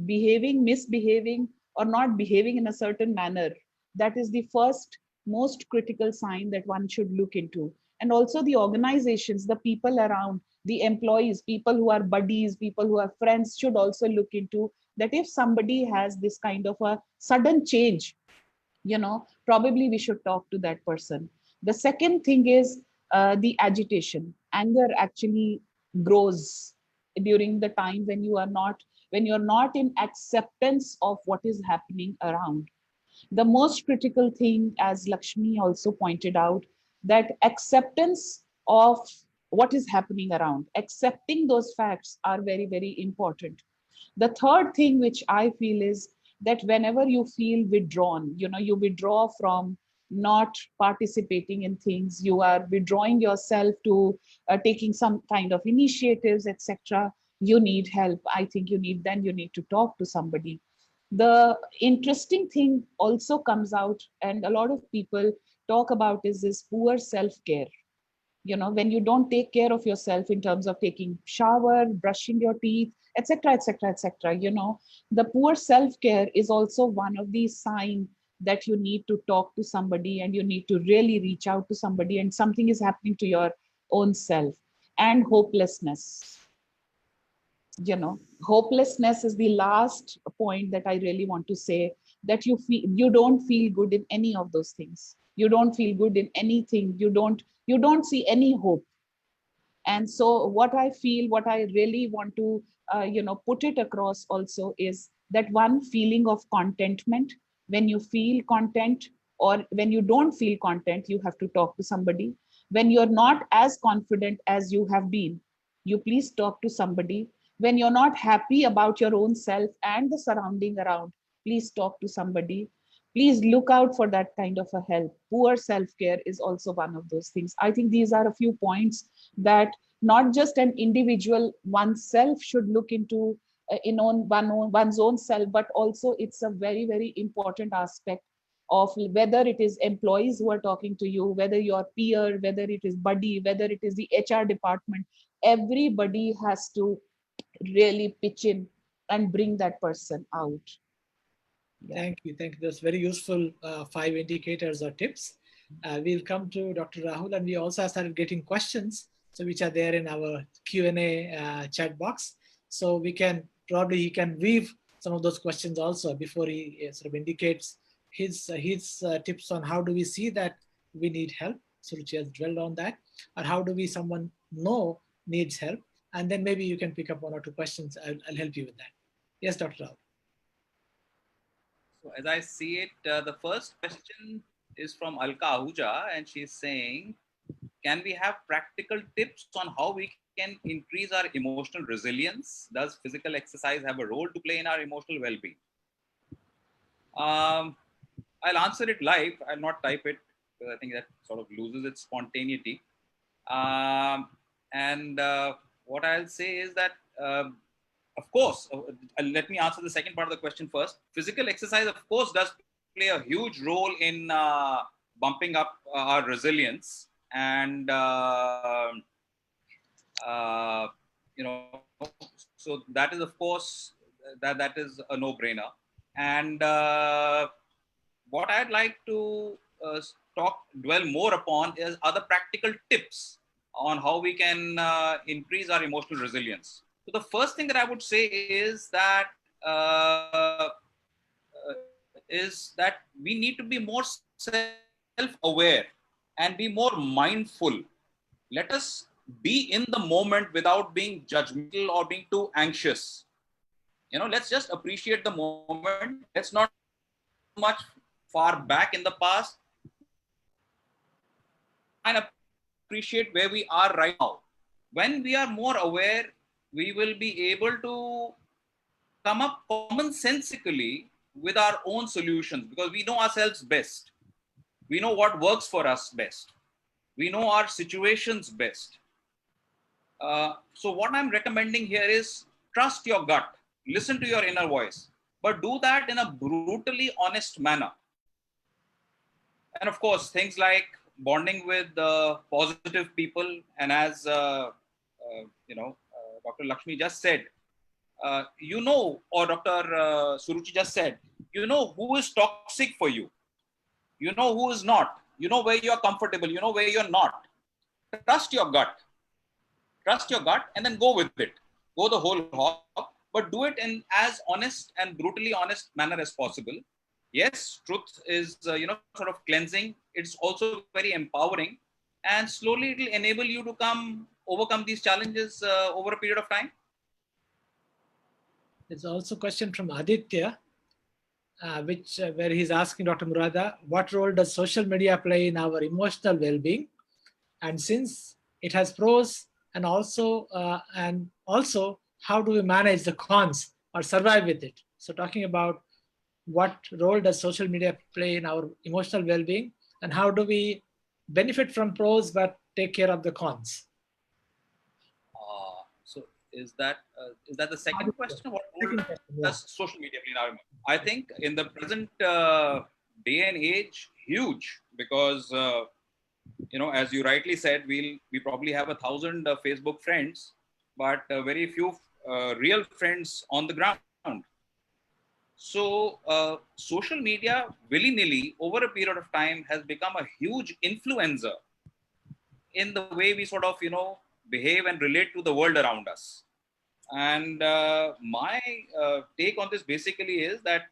behaving, misbehaving, or not behaving in a certain manner, that is the first most critical sign that one should look into. And also the organizations, the people around, the employees, people who are buddies, people who are friends, should also look into that. If somebody has this kind of a sudden change, probably we should talk to that person. The second thing is the agitation. Anger actually grows during the time when you're not in acceptance of what is happening around. The most critical thing, as Lakshmi also pointed out, that acceptance of what is happening around, accepting those facts are very, very important. The third thing which I feel is that whenever you feel withdrawn, you withdraw from not participating in things, you are withdrawing yourself to taking some kind of initiatives, etc. You need help. I think you need to talk to somebody. The interesting thing also comes out, and a lot of people talk about, is this poor self care. When you don't take care of yourself in terms of taking shower, brushing your teeth, etc., etc., etc., the poor self care is also one of these signs that you need to talk to somebody, and you need to really reach out to somebody, and something is happening to your own self. And hopelessness, hopelessness is the last point that I really want to say, that you don't feel good in any of those things, you don't feel good in anything, you don't see any hope. And so what I feel, what I really want to put it across also, is that one feeling of contentment. When you feel content, or when you don't feel content, you have to talk to somebody. When you're not as confident as you have been, you please talk to somebody. When you're not happy about your own self and the surrounding around, please talk to somebody. Please look out for that kind of a help. Poor self care is also one of those things. I think these are a few points that not just an individual oneself should look into one's own self, but also it's a very, very important aspect of whether it is employees who are talking to you, whether your peer, whether it is buddy, whether it is the HR department. Everybody has to really pitch in and bring that person out. Yeah. Thank you. Thank you. That's very useful 5 indicators or tips. We'll come to Dr. Rahul, and we also have started getting questions, so which are there in our Q&A chat box. So we can probably he can weave some of those questions also before he sort of indicates his tips on how do we see that we need help. Suruchi has dwelled on that, or how do we someone know needs help, and then maybe you can pick up one or two questions. I'll help you with that. Yes, Dr. Rahul. So as I see it, the first question is from Alka Ahuja, and she's saying, can we have practical tips on how we can increase our emotional resilience? Does physical exercise have a role to play in our emotional well-being? I'll answer it live. I'll not type it because I think that sort of loses its spontaneity. And what I'll say is that, of course, let me answer the second part of the question first. Physical exercise, of course, does play a huge role in bumping up our resilience. And, so that is, of course, that is a no-brainer. And what I'd like to dwell more upon is other practical tips on how we can increase our emotional resilience. So the first thing that I would say is that we need to be more self-aware and be more mindful. Let us be in the moment without being judgmental or being too anxious. Let's just appreciate the moment. Let's not too much far back in the past. And appreciate where we are right now. When we are more aware, we will be able to come up commonsensically with our own solutions, because we know ourselves best. We know what works for us best. We know our situations best. So what I'm recommending here is trust your gut, listen to your inner voice, but do that in a brutally honest manner. And of course, things like bonding with positive people, and as Dr. Lakshmi just said, or Dr. Suruchi just said, who is toxic for you. You know who is not. You know where you're comfortable. You know where you're not. Trust your gut. Trust your gut and then go with it. Go the whole hog, but do it in as honest and brutally honest manner as possible. Yes, truth is, sort of cleansing. It's also very empowering, and slowly it will enable you to overcome these challenges over a period of time. There's also a question from Aditya, where he's asking Dr. Murada, what role does social media play in our emotional well-being? And since it has pros and also how do we manage the cons or survive with it? So talking about what role does social media play in our emotional well-being, and how do we benefit from pros but take care of the cons? So is that the second question? What role does social media play in our? I think in the present day and age, huge, because as you rightly said, we probably have 1,000 Facebook friends, but very few real friends on the ground. So social media willy-nilly over a period of time has become a huge influencer in the way we sort of behave and relate to the world around us. And my take on this basically is that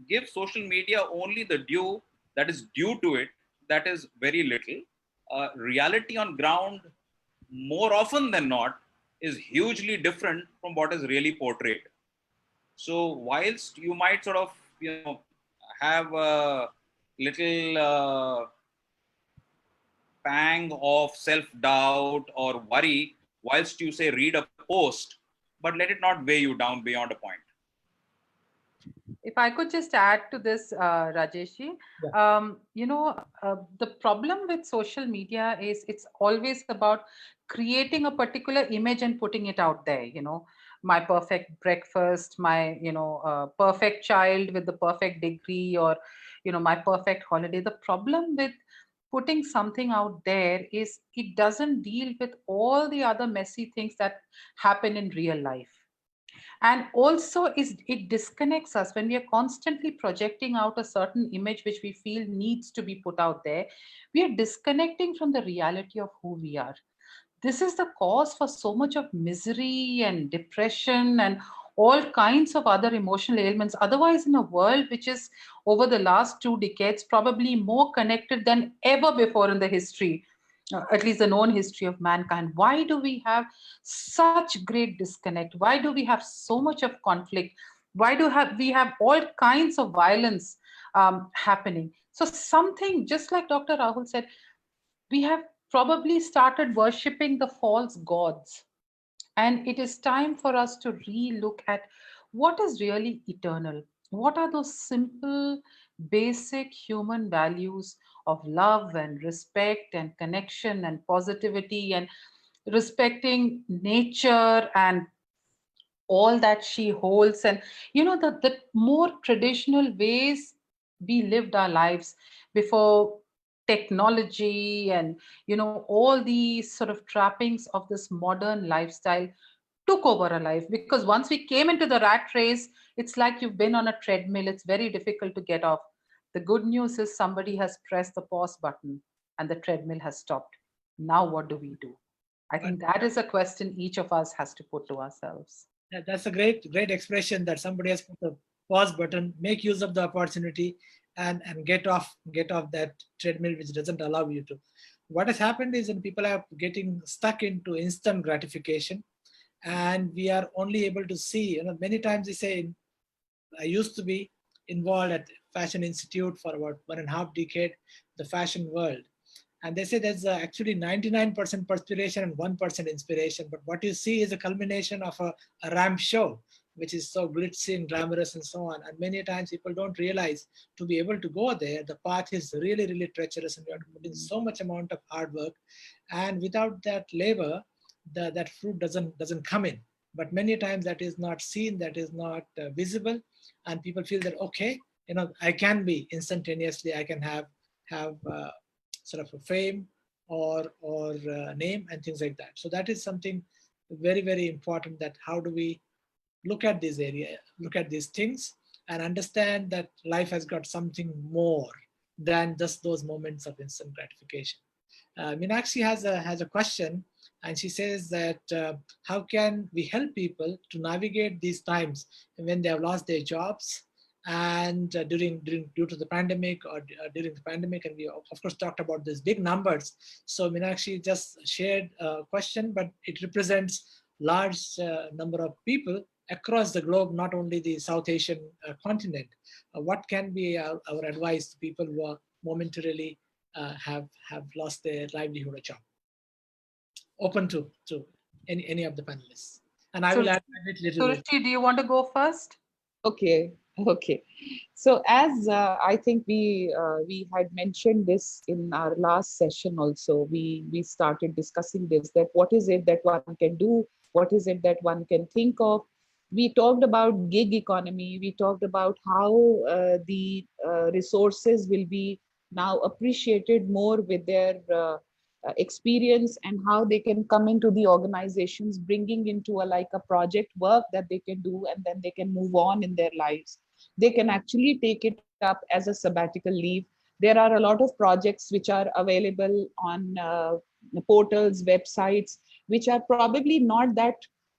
give social media only the due that is due to it. That is very little. Reality on ground, more often than not, is hugely different from what is really portrayed. So whilst you might sort of have a little pang of self-doubt or worry whilst you say read a post, but let it not weigh you down beyond a point. If I could just add to this, Rajeshi, the problem with social media is it's always about creating a particular image and putting it out there. My perfect breakfast, my perfect child with the perfect degree, or my perfect holiday. The problem with putting something out there is it doesn't deal with all the other messy things that happen in real life. And also is it disconnects us when we are constantly projecting out a certain image which we feel needs to be put out there. We are disconnecting from the reality of who we are. This is the cause for so much of misery and depression and all kinds of other emotional ailments. Otherwise, in a world which is over the last 2 decades probably more connected than ever before in the history, at least the known history of mankind, why do we have such great disconnect? Why do we have so much of conflict? Why do we have all kinds of violence happening? So something just like Dr. Rahul said, we have probably started worshipping the false gods. And it is time for us to re-look at what is really eternal. What are those simple, basic human values of love and respect and connection and positivity and respecting nature and all that she holds, and the more traditional ways we lived our lives before technology and all these sort of trappings of this modern lifestyle took over our life. Because once we came into the rat race, it's like you've been on a treadmill. It's very difficult to get off. The good news is somebody has pressed the pause button and the treadmill has stopped. Now what do we do? I But think that is a question each of us has to put to ourselves. that's a great expression that somebody has put the pause button, make use of the opportunity, and get off that treadmill which doesn't allow you to. What has happened is that people are getting stuck into instant gratification, and we are only able to see. Many times they say, I used to be involved at Fashion Institute for about 1.5 decade, the fashion world. And they say there's actually 99% perspiration and 1% inspiration. But what you see is a culmination of a ramp show, which is so glitzy and glamorous and so on. And many times people don't realize to be able to go there, the path is really, really treacherous and you have to put in so much amount of hard work. And without that labor, that fruit doesn't come in. But many times that is not seen, that is not visible, and people feel that okay, I can be instantaneously, I can have sort of a fame or name and things like that. So that is something very, very important, that how do we look at these things and understand that life has got something more than just those moments of instant gratification. Meenakshi has a question, and she says that how can we help people to navigate these times when they have lost their jobs and during due to the pandemic or during the pandemic, and we of course talked about these big numbers. So Meenakshi just shared a question, but it represents large number of people across the globe, not only the South Asian continent. What can be our advice to people who are momentarily have lost their livelihood or job? Open to any of the panelists, and I So, will add a little bit. Suruchi, do you want to go first? Okay, okay. So as I think we had mentioned this in our last session also, we started discussing this, that what is it that one can do, what is it that one can think of. We talked about gig economy. We talked about how the resources will be now appreciated more with their experience, and how they can come into the organizations, bringing into a like a project work that they can do, and then they can move on in their lives. They can actually take it up as a sabbatical leave. There are a lot of projects which are available on portals, websites, which are probably not that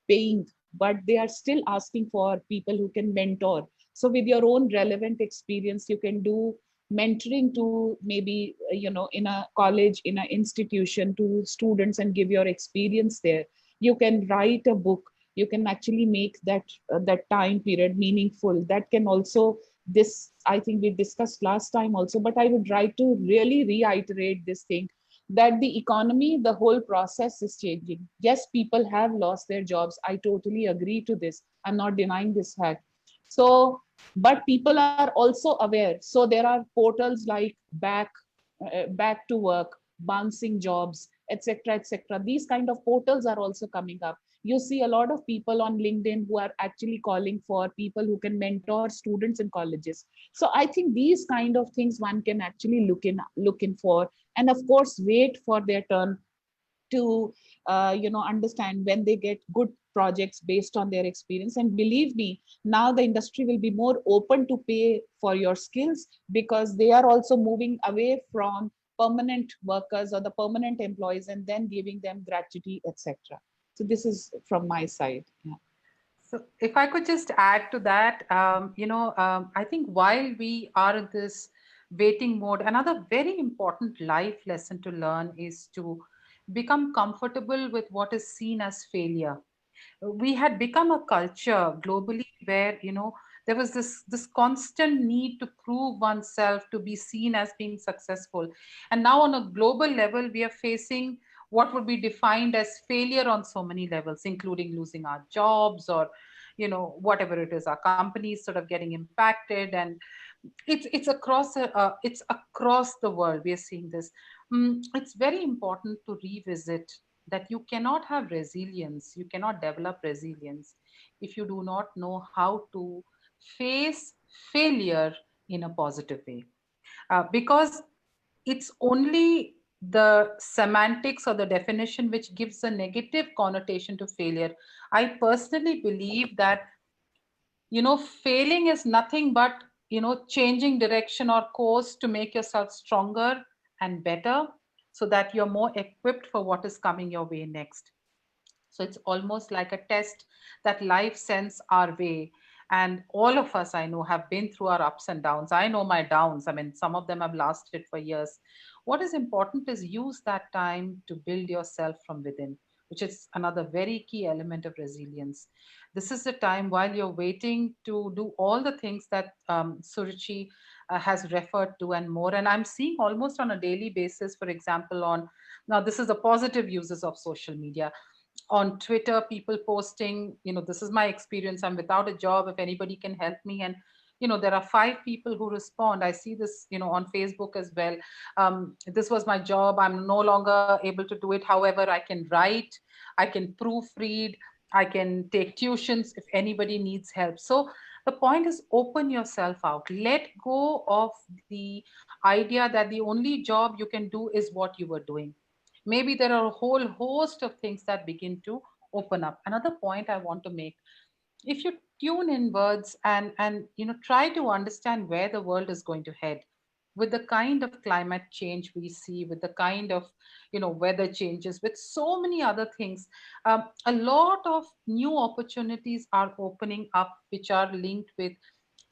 paying, but they are still asking for people who can mentor. So with your own relevant experience, you can do mentoring to maybe in a college, in an institution, to students, and give your experience there. You can write a book. You can actually make that time period meaningful. That can also, this I think we discussed last time also, but I would like to really reiterate this thing, that the economy, the whole process is changing. Yes, people have lost their jobs. I totally agree to this. I'm not denying this fact. So, but people are also aware. So there are portals like back to work, bouncing jobs, etc., etc. These kind of portals are also coming up. You see a lot of people on LinkedIn who are actually calling for people who can mentor students in colleges. So I think these kind of things one can actually look in for, and of course wait for their turn to understand when they get good projects based on their experience. And believe me, now the industry will be more open to pay for your skills, because they are also moving away from permanent workers or the permanent employees and then giving them gratuity, etc. So this is from my side. Yeah. So, if I could just add to that, I think while we are in this waiting mode, another very important life lesson to learn is to become comfortable with what is seen as failure. We had become a culture globally where, there was this constant need to prove oneself, to be seen as being successful. And now on a global level, we are facing what would be defined as failure on so many levels, including losing our jobs, or whatever it is, our companies sort of getting impacted. And it's across the world we are seeing this. It's very important to revisit that you cannot have resilience, you cannot develop resilience if you do not know how to face failure in a positive way. Because it's only the semantics or the definition which gives a negative connotation to failure. I personally believe that, failing is nothing but, changing direction or course to make yourself stronger and better, so that you're more equipped for what is coming your way next. So it's almost like a test that life sends our way. And all of us, I know, have been through our ups and downs. I know my downs. I mean, some of them have lasted for years. What is important is use that time to build yourself from within, which is another very key element of resilience. This is the time while you're waiting to do all the things that Suruchi has referred to and more. And I'm seeing almost on a daily basis, for example, now this is the positive uses of social media. On Twitter, people posting, this is my experience. I'm without a job. If anybody can help me. And, there are 5 people who respond. I see this, on Facebook as well. This was my job. I'm no longer able to do it. However, I can write, I can proofread, I can take tuitions if anybody needs help. So the point is, open yourself out. Let go of the idea that the only job you can do is what you were doing. Maybe there are a whole host of things that begin to open up. Another point I want to make: if you tune inwards and try to understand where the world is going to head, with the kind of climate change we see, with the kind of weather changes, with so many other things, a lot of new opportunities are opening up, which are linked with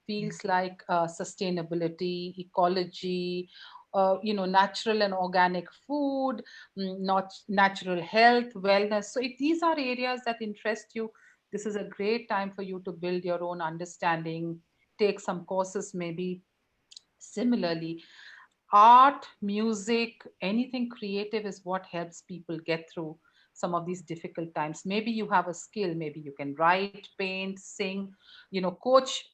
fields like sustainability, ecology, natural and organic food, not natural health, wellness. So if these are areas that interest you, this is a great time for you to build your own understanding, take some courses maybe. Similarly, art, music, anything creative is what helps people get through some of these difficult times. Maybe you have a skill, maybe you can write, paint, sing, coach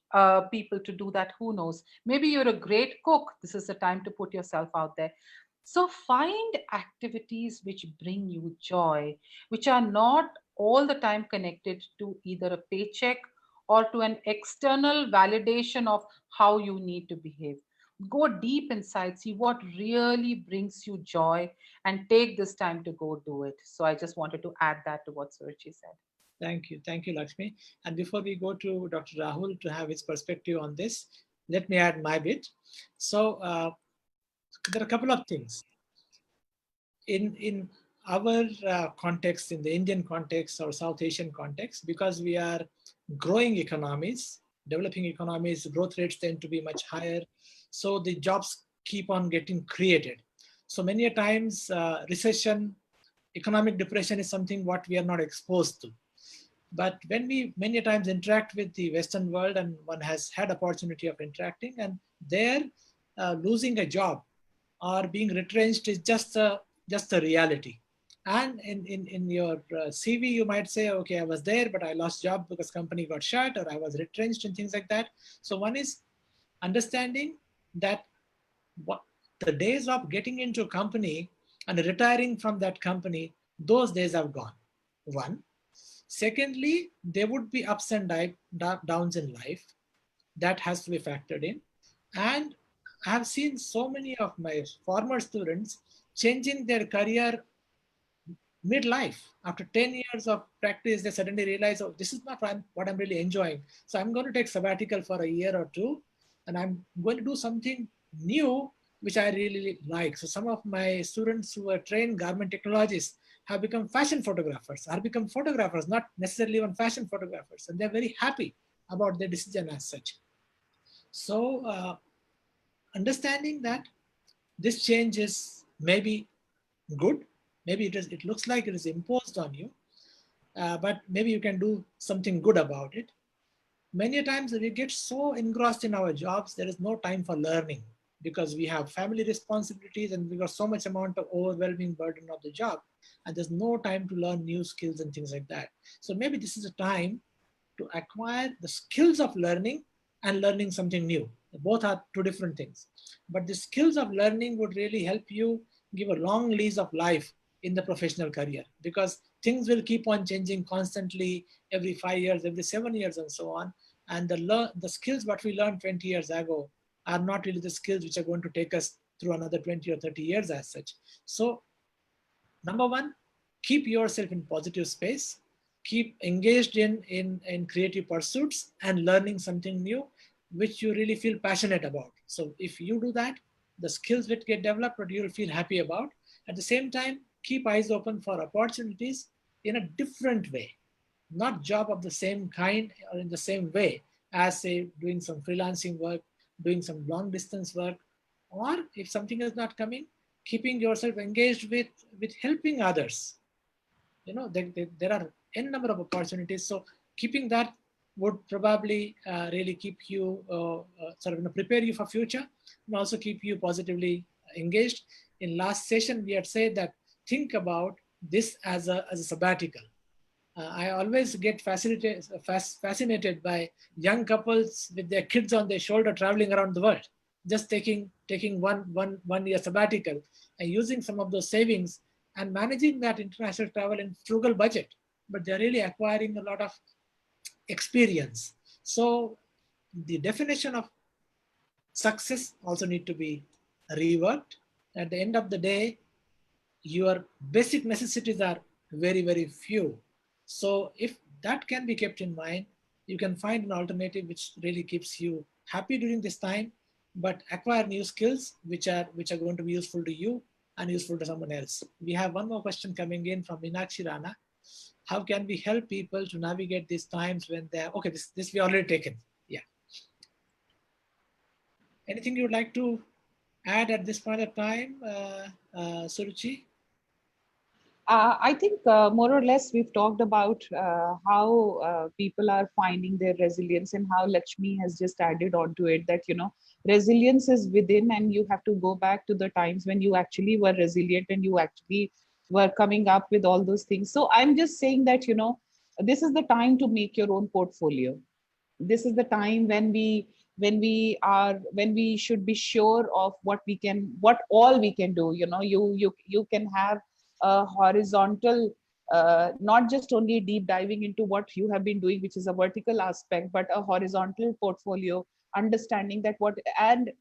people to do that. Who knows? Maybe you're a great cook. This is the time to put yourself out there. So find activities which bring you joy, which are not all the time connected to either a paycheck or to an external validation of how you need to behave. Go deep inside, see what really brings you joy, and take this time to go do it. So I just wanted to add that to what Suruchi said. Thank you, Lakshmi. And before we go to Dr. Rahul to have his perspective on this, let me add my bit. So there are a couple of things in our context, in the Indian context or South Asian context, because we are growing economies, developing economies, growth rates tend to be much higher. So the jobs keep on getting created. So many a times recession, economic depression is something what we are not exposed to. But when we many times interact with the Western world, and one has had opportunity of interacting, and there losing a job or being retrenched is just a reality. And in your CV, you might say, okay, I was there, but I lost job because company got shut, or I was retrenched and things like that. So one is understanding that what the days of getting into a company and retiring from that company, those days have gone. One. Secondly, there would be ups and downs in life that has to be factored in. And I have seen so many of my former students changing their career midlife. After 10 years of practice, they suddenly realize, oh, this is not what I'm really enjoying. So I'm going to take sabbatical for a year or two, and I'm going to do something new, which I really like. So some of my students who are trained garment technologists have become fashion photographers, have become photographers, not necessarily even fashion photographers. And they're very happy about their decision as such. So understanding that this change is maybe good, maybe it looks like it is imposed on you, but maybe you can do something good about it. Many times we get so engrossed in our jobs, there is no time for learning because we have family responsibilities and we got so much amount of overwhelming burden of the job, and there's no time to learn new skills and things like that. So maybe this is a time to acquire the skills of learning and learning something new. Both are two different things. But the skills of learning would really help you give a long lease of life in the professional career, because things will keep on changing constantly every 5 years, every 7 years, and so on. And the skills what we learned 20 years ago are not really the skills which are going to take us through another 20 or 30 years as such. So number one, keep yourself in positive space, keep engaged in creative pursuits and learning something new which you really feel passionate about. So if you do that, the skills will get developed but you'll feel happy about. At the same time, keep eyes open for opportunities in a different way, not job of the same kind or in the same way as, say, doing some freelancing work, doing some long distance work, or if something is not coming, keeping yourself engaged with helping others. There are n number of opportunities. So keeping that would probably really keep you sort of prepare you for future and also keep you positively engaged. In last session, we had said that think about this as a sabbatical. I always get fascinated by young couples with their kids on their shoulder traveling around the world, just taking one year sabbatical and using some of those savings and managing that international travel in frugal budget. But they're really acquiring a lot of experience. So the definition of success also need to be reworked. At the end of the day, your basic necessities are very, very few. So if that can be kept in mind, you can find an alternative which really keeps you happy during this time, but acquire new skills which are going to be useful to you and useful to someone else. We have one more question coming in from Meenakshi Rana. How can we help people to navigate these times when they're okay? This we already taken. Yeah. Anything you would like to add at this point of time, Suruchi? I think more or less we've talked about how people are finding their resilience, and how Lakshmi has just added on to it that, resilience is within, and you have to go back to the times when you actually were resilient and you actually were coming up with all those things. So I'm just saying that, this is the time to make your own portfolio. This is the time when we should be sure of what all we can do. You can have a horizontal, not just only deep diving into what you have been doing, which is a vertical aspect, but a horizontal portfolio, understanding that what and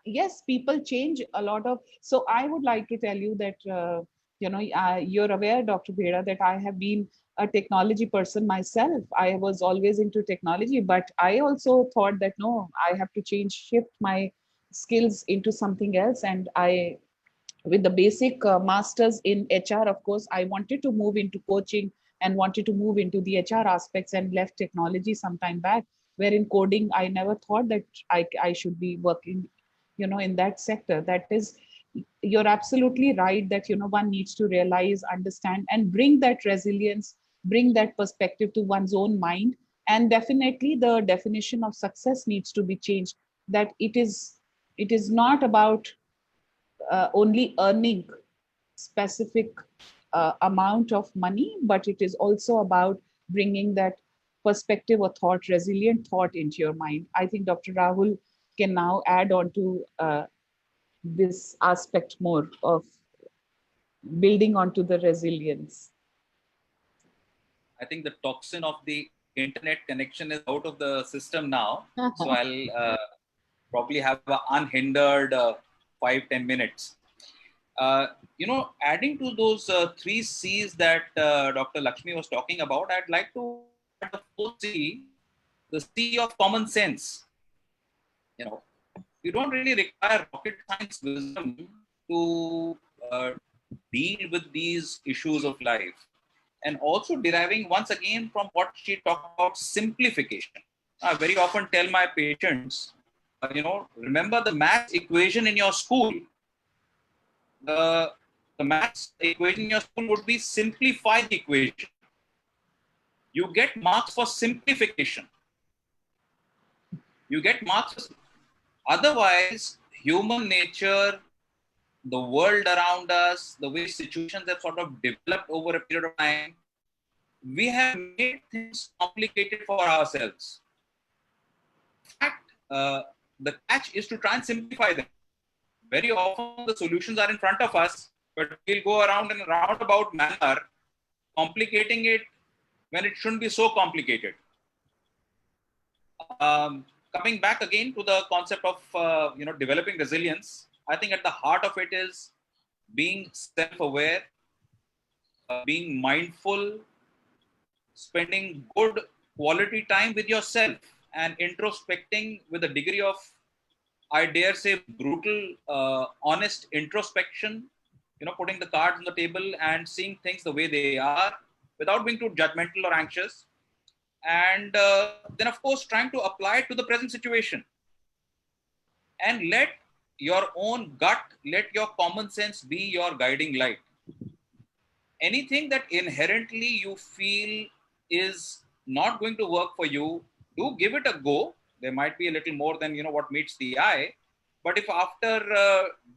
yes, people change a lot of. So I would like to tell you that you're aware, Dr. Bheda, that I have been a technology person myself. I was always into technology, but I also thought that no, I have to shift my skills into something else. And I, with the basic masters in HR, of course, I wanted to move into coaching and wanted to move into the HR aspects, and left technology some time back, where in coding, I never thought that I should be working, in that sector. That is, you're absolutely right that, one needs to realize, understand, and bring that resilience, bring that perspective to one's own mind. And definitely the definition of success needs to be changed, that it is not about only earning specific amount of money, but it is also about bringing that perspective or thought, resilient thought into your mind. I think Dr. Rahul can now add on to this aspect more of building onto the resilience. I think the toxin of the internet connection is out of the system now. So I'll probably have an unhindered 5-10 minutes. Adding to those three C's that Dr. Lakshmi was talking about, I'd like to add the fourth C, the C of common sense. You don't really require rocket science wisdom to deal with these issues of life. And also deriving once again from what she talked about, simplification. I very often tell my patients, remember the maths equation in your school. The maths equation in your school would be simplify the equation. You get marks for simplification. You get marks. Otherwise, human nature, the world around us, the way situations have sort of developed over a period of time, we have made things complicated for ourselves. In fact, the catch is to try and simplify them. Very often the solutions are in front of us, but we'll go around in a roundabout manner, complicating it when it shouldn't be so complicated. Coming back again to the concept of developing resilience, I think at the heart of it is being self-aware, being mindful, spending good quality time with yourself, and introspecting with a degree of, I dare say, brutal, honest introspection, putting the cards on the table and seeing things the way they are without being too judgmental or anxious. And then, of course, trying to apply it to the present situation. And let your own gut, let your common sense be your guiding light. Anything that inherently you feel is not going to work for you, do give it a go. There might be a little more than what meets the eye. But if after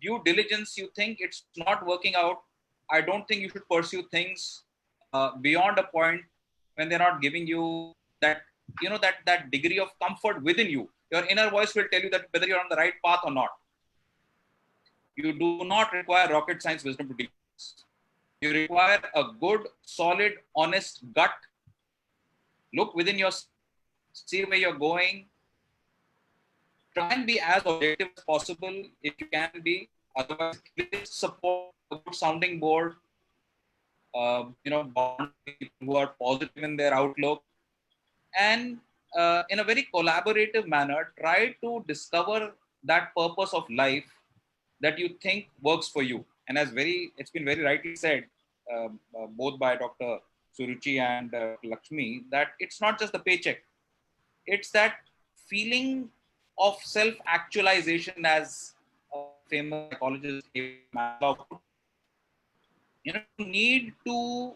due diligence you think it's not working out, I don't think you should pursue things beyond a point when they're not giving you that that degree of comfort within you. Your inner voice will tell you that whether you're on the right path or not. You do not require rocket science wisdom to do this. You require a good, solid, honest gut. Look within yourself, see where you're going. Try and be as objective as possible if you can be. Otherwise, please support a good sounding board. Bond people who are positive in their outlook, and in a very collaborative manner, try to discover that purpose of life that you think works for you. And it's been very rightly said, both by Dr. Suruchi and Lakshmi, that it's not just the paycheck. It's that feeling of self-actualization, as a famous psychologist, you need to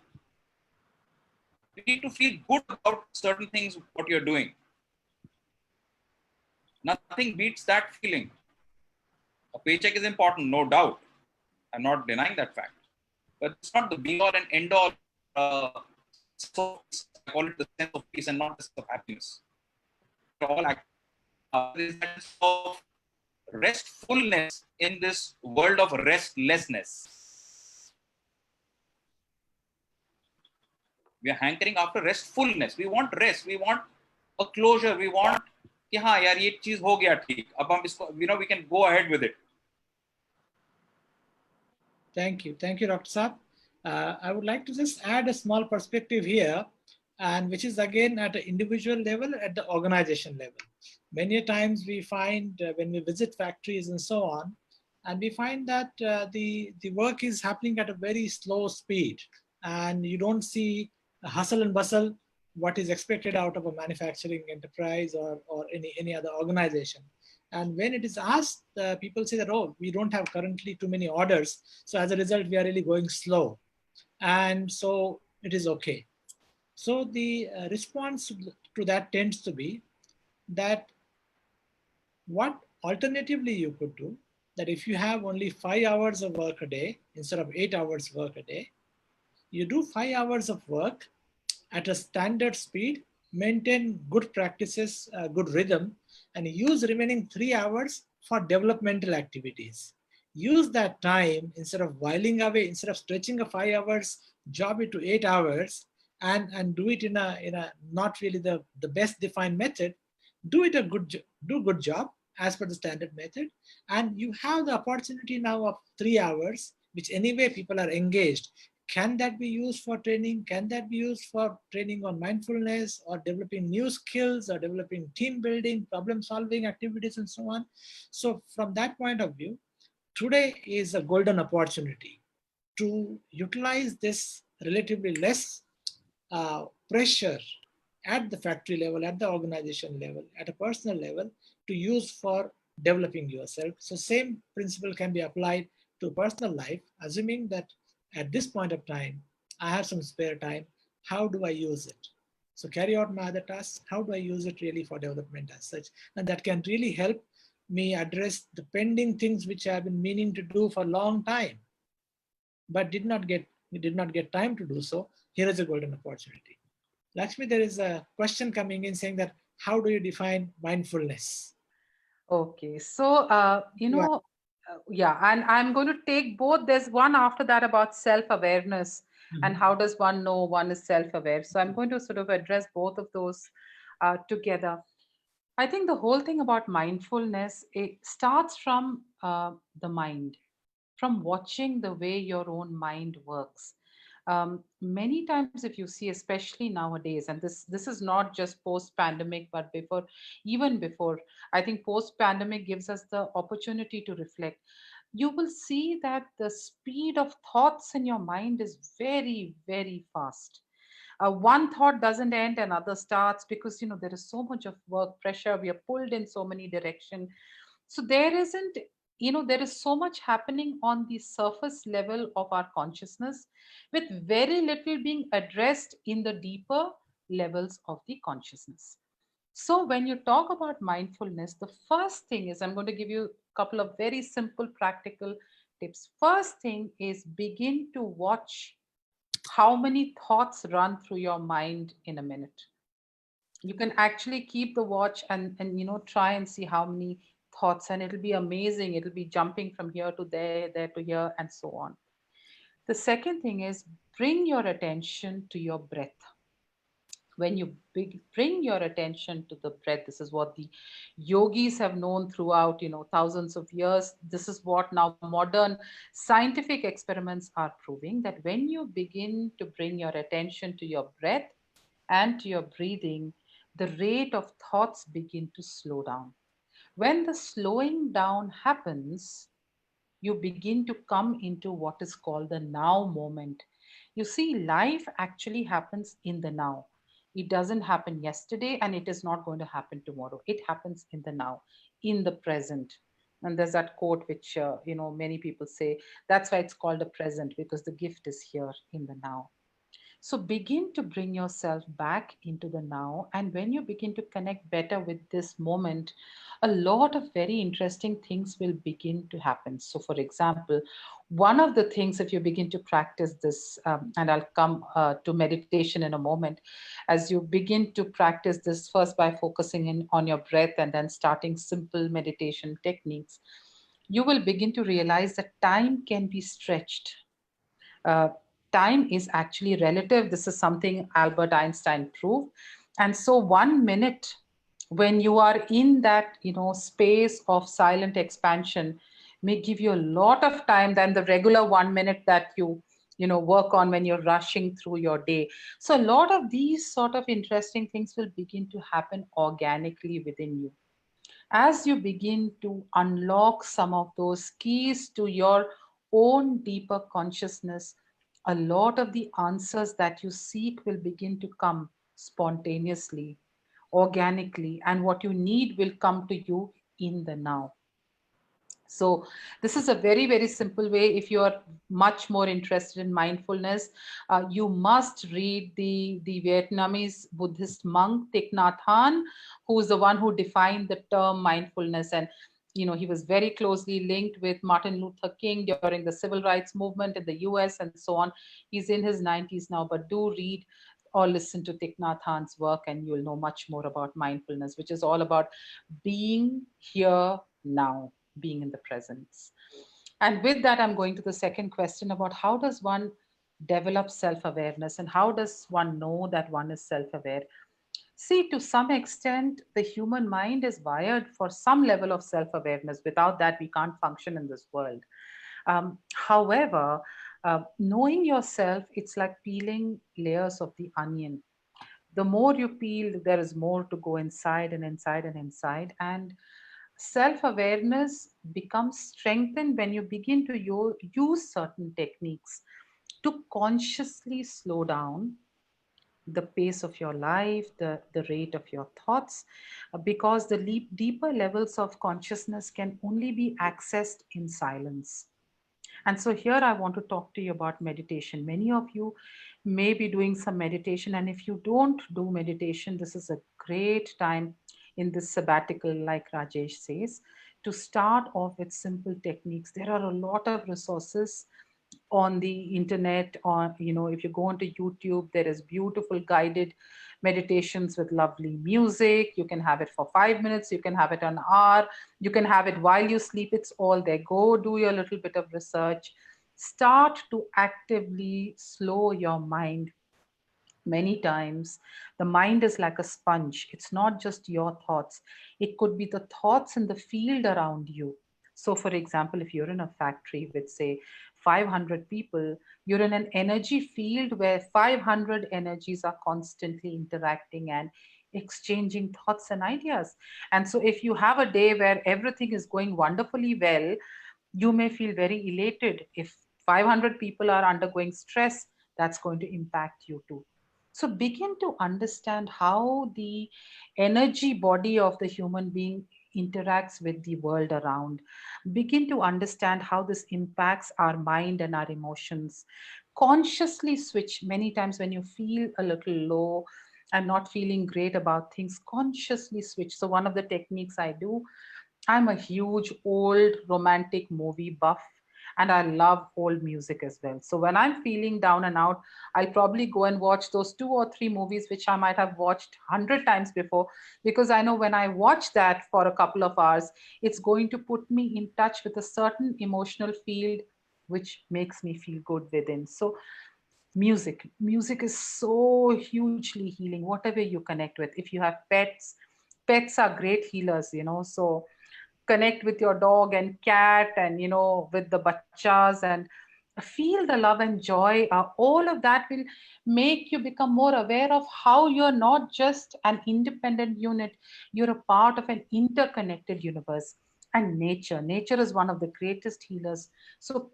feel good about certain things, what you're doing. Nothing beats that feeling. A paycheck is important, no doubt. I'm not denying that fact. But it's not the be all and end all. I call it the sense of peace and not the sense of happiness. All there is that sense of restfulness in this world of restlessness. We are hankering after restfulness. We want rest. We want a closure. We want कि हाँ यार ये चीज हो गया ठीक. अब हम इसको we can go ahead with it. Thank you, Dr. Saab. I would like to just add a small perspective here, and which is again at an individual level, at the organization level. Many times we find when we visit factories and so on, and we find that the work is happening at a very slow speed, and you don't see a hustle and bustle what is expected out of a manufacturing enterprise or any other organization. And when it is asked, people say that, oh, we don't have currently too many orders. So as a result, we are really going slow. And so it is okay. So the response to that tends to be that what alternatively you could do, that if you have only 5 hours of work a day, instead of 8 hours work a day, you do 5 hours of work at a standard speed, maintain good practices, good rhythm, and use remaining 3 hours for developmental activities. Use that time instead of whiling away, instead of stretching a 5 hours job into 8 hours, and do it in a not really the best defined method, do it do good job as per the standard method, and you have the opportunity now of 3 hours, which anyway people are engaged. Can that be used for training? Can that be used for training on mindfulness or developing new skills or developing team building, problem solving activities, and so on? So from that point of view, today is a golden opportunity to utilize this relatively less pressure at the factory level, at the organization level, at a personal level, to use for developing yourself. So same principle can be applied to personal life, assuming that at this point of time, I have some spare time. How do I use it? So carry out my other tasks. How do I use it really for development as such? And that can really help me address the pending things which I've been meaning to do for a long time, but did not get time to do so. Here is a golden opportunity. Lakshmi, there is a question coming in saying that how do you define mindfulness? Okay, so Yeah. yeah, and I'm going to take both. There's one after that about self-awareness and Mhm. how does one know one is self-aware. So I'm going to sort of address both of those together. I think the whole thing about mindfulness, it starts from the mind, from watching the way your own mind works. Many times, if you see, especially nowadays, and this is not just post-pandemic, but before, even before, I think post-pandemic gives us the opportunity to reflect. You will see that the speed of thoughts in your mind is very, very fast. One thought doesn't end, another starts, because there is so much of work pressure. We are pulled in so many directions. So there isn't, there is so much happening on the surface level of our consciousness, with very little being addressed in the deeper levels of the consciousness. So when you talk about mindfulness, the first thing is, I'm going to give you a couple of very simple practical tips. First thing is, begin to watch how many thoughts run through your mind in a minute. You can actually keep the watch and try and see how many thoughts, and it'll be amazing. It'll be jumping from here to there to here, and so on. The second thing is, bring your attention to your breath. When you bring your attention to the breath, this is what the yogis have known throughout thousands of years. This is what now modern scientific experiments are proving, that when you begin to bring your attention to your breath and to your breathing, the rate of thoughts begin to slow down. When the slowing down happens, you begin to come into what is called the now moment. You see, life actually happens in the now. It doesn't happen yesterday, and it is not going to happen tomorrow. It happens in the now, in the present. And there's that quote which many people say, that's why it's called a present, because the gift is here in the now. So begin to bring yourself back into the now. And when you begin to connect better with this moment, a lot of very interesting things will begin to happen. So, for example, one of the things, if you begin to practice this, and I'll come to meditation in a moment, as you begin to practice this first by focusing in on your breath and then starting simple meditation techniques, you will begin to realize that time can be stretched. uh, Time is actually relative. This is something Albert Einstein proved. And so 1 minute, when you are in that space of silent expansion, may give you a lot of time than the regular 1 minute that you work on when you're rushing through your day. So a lot of these sort of interesting things will begin to happen organically within you as you begin to unlock some of those keys to your own deeper consciousness. A lot of the answers that you seek will begin to come spontaneously, organically, and what you need will come to you in the now. So this is a very, very simple way. If you are much more interested in mindfulness, you must read the Vietnamese Buddhist monk Thich Nhat Hanh, who is the one who defined the term mindfulness. And he was very closely linked with Martin Luther King during the civil rights movement in the US and so on. He's in his 90s now, but do read or listen to Thich Nhat Hanh's work, and you'll know much more about mindfulness, which is all about being here now, being in the presence. And with that, I'm going to the second question about how does one develop self awareness. And how does one know that one is self aware? See, to some extent, the human mind is wired for some level of self awareness. Without that, we can't function in this world. However, knowing yourself, it's like peeling layers of the onion. The more you peel, there is more to go inside and inside and inside. And self awareness becomes strengthened when you begin to use certain techniques to consciously slow down the pace of your life, the rate of your thoughts, because the deeper levels of consciousness can only be accessed in silence. And so here I want to talk to you about meditation. Many of you may be doing some meditation, and if you don't do meditation, this is a great time in this sabbatical, like Rajesh says, to start off with simple techniques. There are a lot of resources on the internet, or if you go onto YouTube, there is beautiful guided meditations with lovely music. You can have it for 5 minutes, you can have it an hour, you can have it while you sleep. It's all there. Go do your little bit of research. Start to actively slow your mind. Many times the mind is like a sponge. It's not just your thoughts, it could be the thoughts in the field around you. So for example, if you're in a factory with say 500 people, you're in an energy field where 500 energies are constantly interacting and exchanging thoughts and ideas. And so if you have a day where everything is going wonderfully well, you may feel very elated. If 500 people are undergoing stress, that's going to impact you too. So begin to understand how the energy body of the human being interacts with the world around. Begin to understand how this impacts our mind and our emotions. Consciously switch. Many times when you feel a little low and not feeling great about things, consciously switch. So one of the techniques I do, I'm a huge old romantic movie buff, and I love old music as well. So when I'm feeling down and out, I'll probably go and watch those 2 or 3 movies which I might have watched 100 times before, because I know when I watch that for a couple of hours, it's going to put me in touch with a certain emotional field which makes me feel good within. So music is so hugely healing, whatever you connect with. If you have pets are great healers, so connect with your dog and cat, and with the bachas, and feel the love and joy. All of that will make you become more aware of how you're not just an independent unit, you're a part of an interconnected universe. And nature is one of the greatest healers. So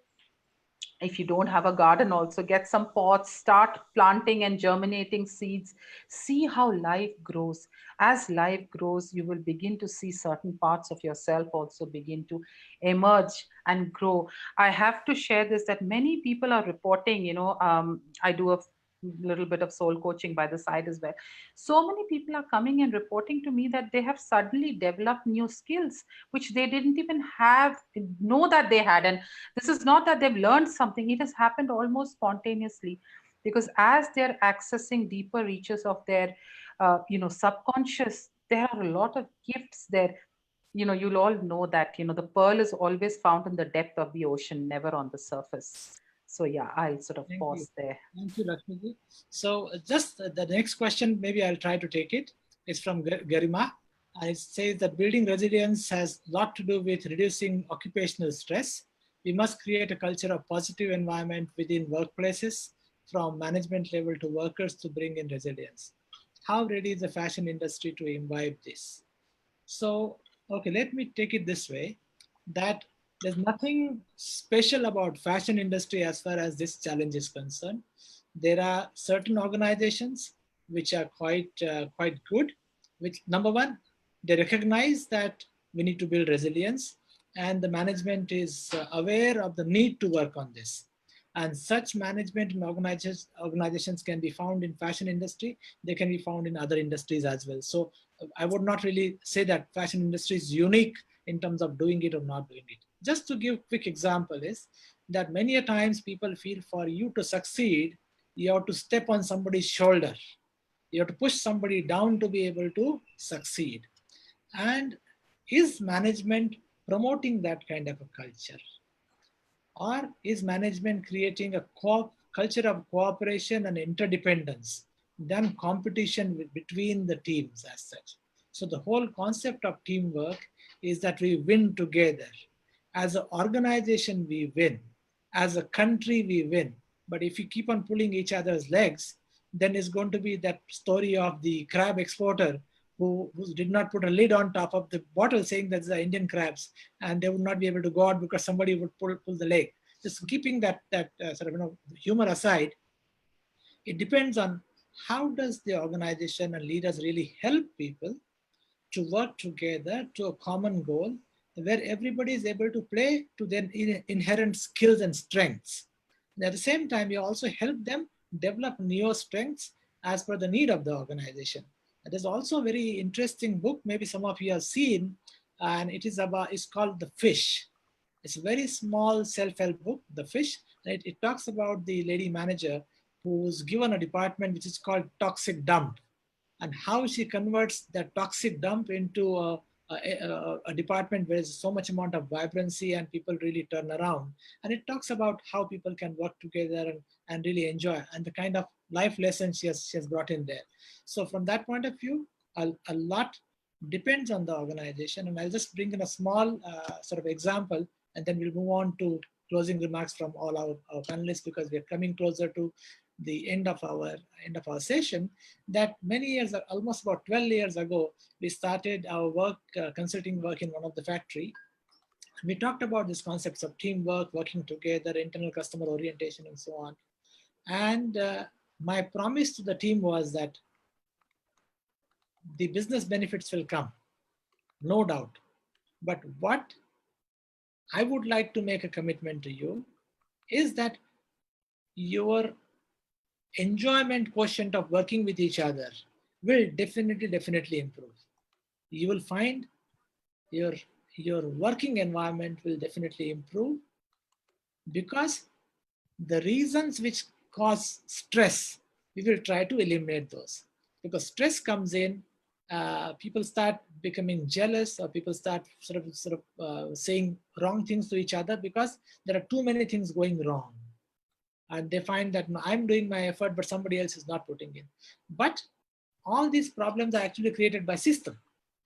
if you don't have a garden, also get some pots, start planting and germinating seeds. See how life grows. As life grows, you will begin to see certain parts of yourself also begin to emerge and grow. I have to share this, that many people are reporting, I do a little bit of soul coaching by the side as well. So many people are coming and reporting to me that they have suddenly developed new skills which they didn't even have know that they had. And this is not that they've learned something, it has happened almost spontaneously, because as they're accessing deeper reaches of their subconscious, there are a lot of gifts there. You'll all know that the pearl is always found in the depth of the ocean, never on the surface. So yeah, I'll sort of Thank you. pause there. Thank you, Lakshmi. So just the next question, maybe I'll try to take it. It's from Garima. And it says that building resilience has a lot to do with reducing occupational stress. We must create a culture of positive environment within workplaces, from management level to workers, to bring in resilience. How ready is the fashion industry to imbibe this? So, okay, let me take it this way, that there's nothing special about fashion industry as far as this challenge is concerned. There are certain organizations which are quite good. Which, number one, they recognize that we need to build resilience, and the management is aware of the need to work on this. And such management and organizations can be found in fashion industry. They can be found in other industries as well. So I would not really say that fashion industry is unique in terms of doing it or not doing it. Just to give a quick example is that many a times people feel for you to succeed, you have to step on somebody's shoulder. You have to push somebody down to be able to succeed. And is management promoting that kind of a culture? Or is management creating a culture of cooperation and interdependence than competition between the teams as such. So the whole concept of teamwork is that we win together. As an organization, we win. As a country, we win. But if we keep on pulling each other's legs, then it's going to be that story of the crab exporter who did not put a lid on top of the bottle saying that's the Indian crabs, and they would not be able to go out because somebody would pull the leg. Just keeping that sort of humor aside, it depends on how does the organization and leaders really help people to work together to a common goal where everybody is able to play to their inherent skills and strengths. And at the same time, you also help them develop new strengths as per the need of the organization. And there's also a very interesting book, maybe some of you have seen, and it's called The Fish. It's a very small self-help book, The Fish. And it talks about the lady manager who's given a department which is called Toxic Dump, and how she converts that toxic dump into a department where there's so much amount of vibrancy and people really turn around. And it talks about how people can work together and really enjoy, and the kind of life lessons she has brought in there. So from that point of view, a lot depends on the organization. And I'll just bring in a small sort of example, and then we'll move on to closing remarks from all our panelists, because we're coming closer to the end of our session. That many years, almost about 12 years ago, we started our work, consulting work in one of the factory. We talked about these concepts of teamwork, working together, internal customer orientation, and so on. And my promise to the team was that the business benefits will come, no doubt. But what I would like to make a commitment to you is that your enjoyment quotient of working with each other will definitely improve. You will find your working environment will definitely improve, because the reasons which cause stress, we will try to eliminate those. Because stress comes in, people start becoming jealous, or people start sort of saying wrong things to each other because there are too many things going wrong. And they find that I'm doing my effort, but somebody else is not putting in. But all these problems are actually created by system.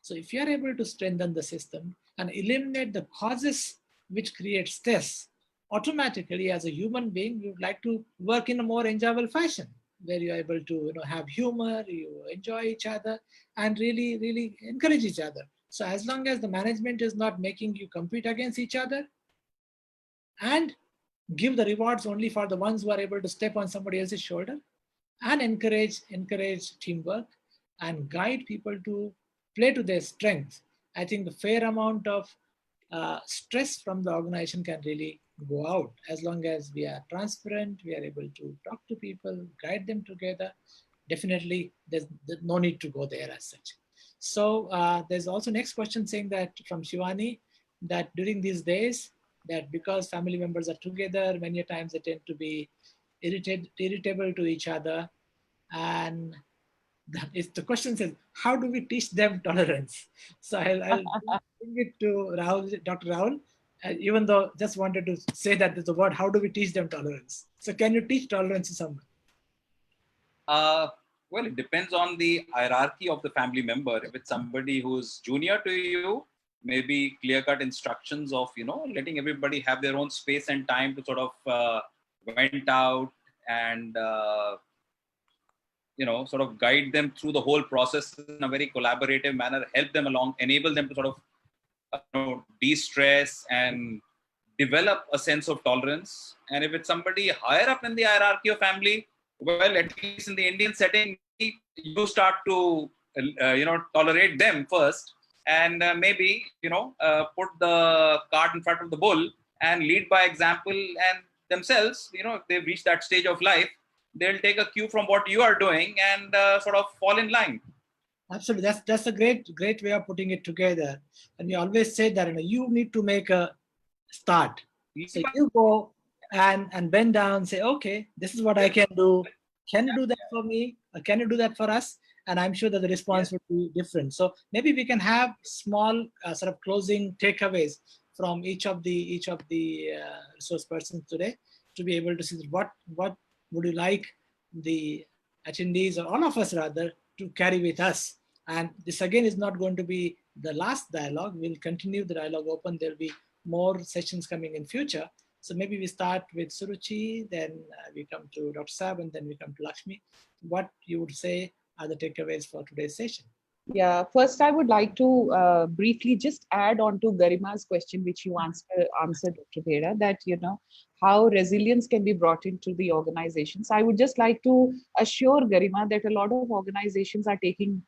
So if you are able to strengthen the system and eliminate the causes which create stress, automatically as a human being, you would like to work in a more enjoyable fashion, where you're able to have humor, you enjoy each other, and really encourage each other. So as long as the management is not making you compete against each other, and give the rewards only for the ones who are able to step on somebody else's shoulder, and encourage teamwork and guide people to play to their strengths, I think the fair amount of stress from the organization can really go out. As long as we are transparent, we are able to talk to people, guide them together, definitely there's no need to go there as such. So there's also next question saying that from Shivani, that during these days, that because family members are together, many times they tend to be irritable to each other. And the question says, how do we teach them tolerance? So I'll bring it to Rahul, Dr. Rahul, even though just wanted to say that there's a word, how do we teach them tolerance? So can you teach tolerance to someone? Well, it depends on the hierarchy of the family member. If it's somebody who's junior to you, maybe clear-cut instructions of, letting everybody have their own space and time to sort of vent out and, sort of guide them through the whole process in a very collaborative manner, help them along, enable them to sort of de-stress and develop a sense of tolerance. And if it's somebody higher up in the hierarchy of family, well, at least in the Indian setting, you start to, tolerate them first, and maybe, put the cart in front of the bull and lead by example. And themselves, if they've reached that stage of life, they'll take a cue from what you are doing and sort of fall in line. Absolutely, that's a great way of putting it together. And you always say that you need to make a start. So you go and bend down, say, okay, this is what I can do. Can you do that for me? Or can you do that for us? And I'm sure that the response would be different. So maybe we can have small sort of closing takeaways from each of the resource persons today, to be able to see what would you like the attendees, or all of us rather, to carry with us? And this again is not going to be the last dialogue. We'll continue the dialogue open. There'll be more sessions coming in future. So maybe we start with Suruchi, then we come to Dr. Saab, and then we come to Lakshmi. What you would say are the takeaways for today's session? Yeah, first I would like to briefly just add on to Garima's question, which you answered, Dr. Bheda, that, how resilience can be brought into the organizations. I would just like to assure Garima that a lot of organizations are taking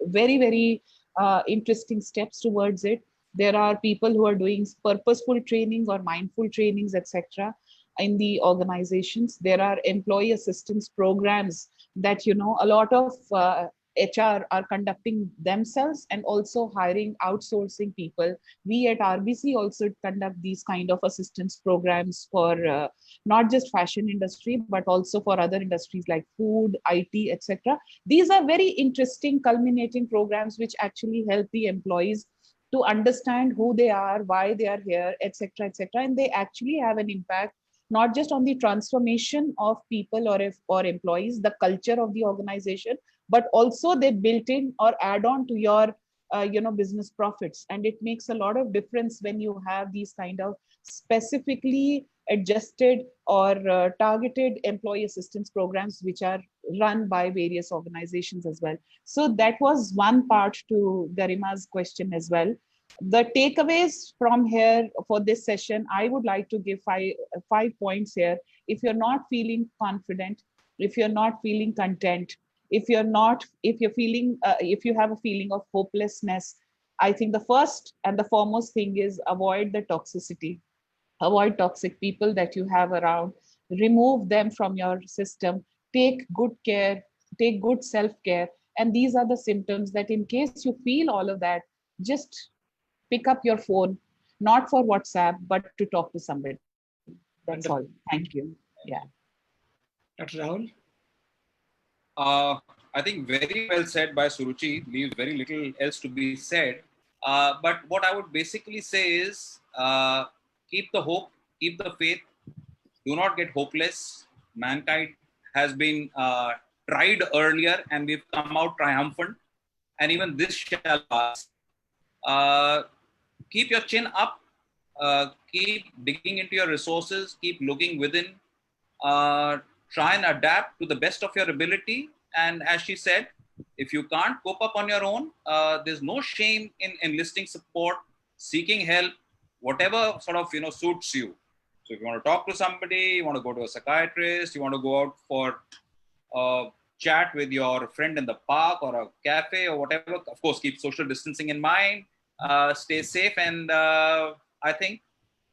very, very interesting steps towards it. There are people who are doing purposeful training or mindful trainings, etc. in the organizations. There are employee assistance programs that, a lot of HR are conducting themselves and also hiring outsourcing people. We at RBC also conduct these kind of assistance programs for not just fashion industry, but also for other industries like food, IT, etc. These are very interesting culminating programs which actually help the employees to understand who they are, why they are here, etc., etc. And they actually have an impact not just on the transformation of people or employees, the culture of the organization, but also they built in or add on to your business profits. And it makes a lot of difference when you have these kind of specifically adjusted or targeted employee assistance programs which are run by various organizations as well. So that was one part to Garima's question as well. The takeaways from here for this session, I would like to give five points here. If you're not feeling confident, if you're not feeling content, if you have a feeling of hopelessness, I think the first and the foremost thing is avoid the toxicity. Avoid toxic people that you have around. Remove them from your system. Take good care. Take good self-care. And these are the symptoms that in case you feel all of that, just pick up your phone, not for WhatsApp, but to talk to somebody. That's all. Thank you. Yeah. Dr. Rahul? I think very well said by Suruchi, leaves very little else to be said. But what I would basically say is keep the hope, keep the faith, do not get hopeless. Mankind has been tried earlier and we've come out triumphant, and even this shall pass. Keep your chin up, keep digging into your resources, keep looking within, try and adapt to the best of your ability. And as she said, if you can't cope up on your own, there's no shame in enlisting support, seeking help, whatever sort of suits you. So if you want to talk to somebody, you want to go to a psychiatrist, you want to go out for a chat with your friend in the park or a cafe or whatever, of course, keep social distancing in mind, stay safe, and I think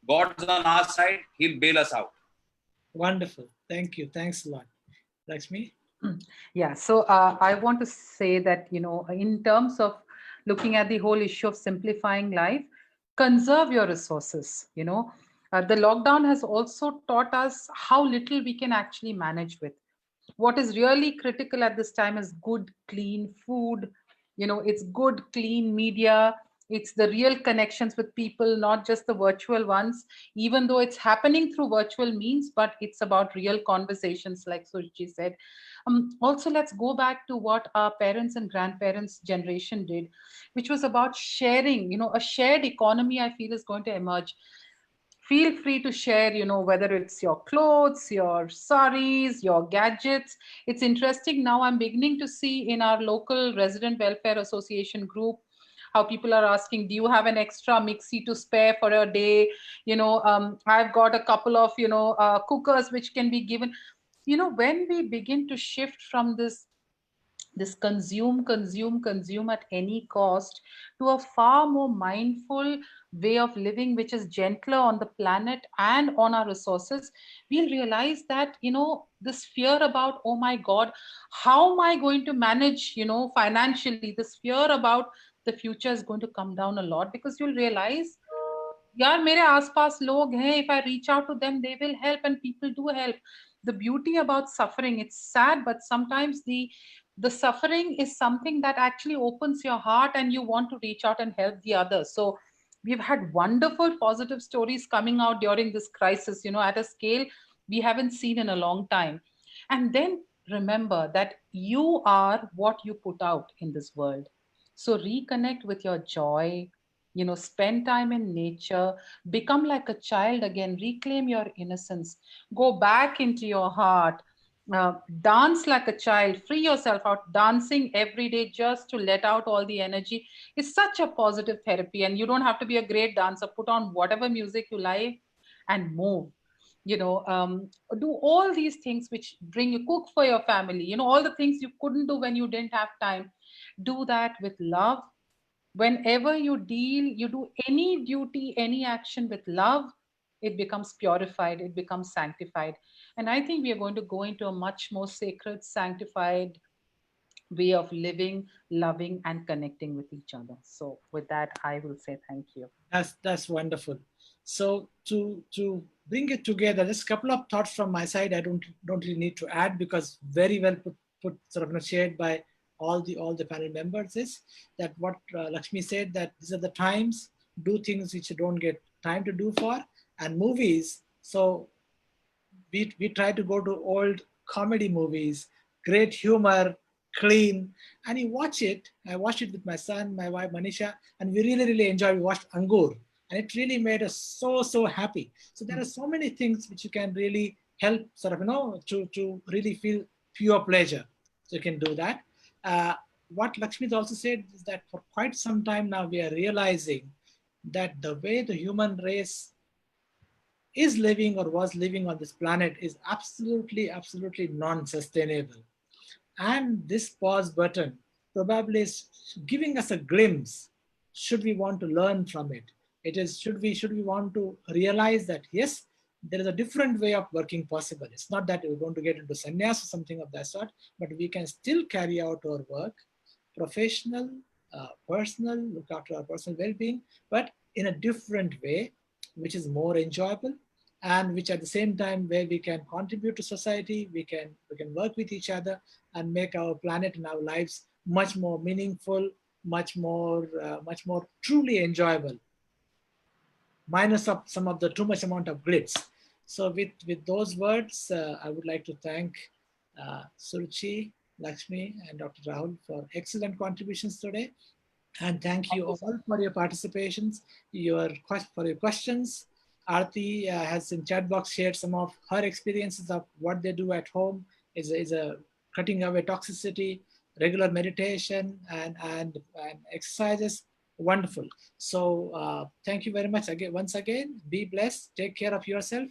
God's on our side. He'll bail us out. Wonderful. Thank you. Thanks a lot. Lakshmi? Yeah, so I want to say that, in terms of looking at the whole issue of simplifying life, conserve your resources. The lockdown has also taught us how little we can actually manage with. What is really critical at this time is good, clean food. It's good, clean media. It's the real connections with people, not just the virtual ones, even though it's happening through virtual means, but it's about real conversations, like Suruchi said. Also, let's go back to what our parents and grandparents' generation did, which was about sharing. A shared economy, I feel, is going to emerge. Feel free to share, whether it's your clothes, your saris, your gadgets. It's interesting now, I'm beginning to see in our local resident welfare association group how people are asking, do you have an extra mixie to spare for a day? I've got a couple of cookers which can be given. When we begin to shift from this consume at any cost to a far more mindful way of living, which is gentler on the planet and on our resources, we'll realize that this fear about, oh my god, how am I going to manage financially, this fear about the future is going to come down a lot, because you'll realize, यार मेरे आसपास लोग हैं, if I reach out to them they will help, and people do help. The beauty about suffering, it's sad, but sometimes the suffering is something that actually opens your heart and you want to reach out and help the others. So we've had wonderful positive stories coming out during this crisis, at a scale we haven't seen in a long time. And then remember that you are what you put out in this world. So reconnect with your joy, spend time in nature, become like a child again, reclaim your innocence, go back into your heart, dance like a child, free yourself out. Dancing every day just to let out all the energy is such a positive therapy. And you don't have to be a great dancer. Put on whatever music you like and move. you know um, do all these things which bring you, cook for your family, all the things you couldn't do when you didn't have time. Do that with love. Whenever you do any duty, any action with love, it becomes purified, it becomes sanctified. And I think we are going to go into a much more sacred, sanctified way of living, loving, and connecting with each other. So with that, I will say thank you. That's wonderful. So to bring it together, just a couple of thoughts from my side. I don't really need to add because very well put sort of shared by all the panel members. Is that what Lakshmi said, that these are the times, do things which you don't get time to do for, and movies. So we try to go to old comedy movies, great humor, clean, and you watch it. I watched it with my son, my wife Manisha, and we really enjoyed. We watched Angur, and it really made us so happy. So there are so many things which you can really help sort of to really feel pure pleasure. So you can do that. What Lakshmi has also said is that for quite some time now we are realizing that the way the human race is living or was living on this planet is absolutely non-sustainable. And this pause button probably is giving us a glimpse. Should we want to learn from it? It is should we want to realize that yes, there is a different way of working possible. It's not that we're going to get into sannyas or something of that sort, but we can still carry out our work, professional, personal, look after our personal well-being, but in a different way, which is more enjoyable, and which at the same time where we can contribute to society, we can work with each other and make our planet and our lives much more meaningful, much more truly enjoyable, minus of some of the too much amount of glitz. So with those words, I would like to thank Suruchi, Lakshmi, and Dr. Rahul for excellent contributions today. And thank you all for your participations, for your questions. Aarti has in chat box shared some of her experiences of what they do at home is a cutting away toxicity, regular meditation, and exercises. Wonderful. So thank you very much again. Once again, be blessed. Take care of yourself,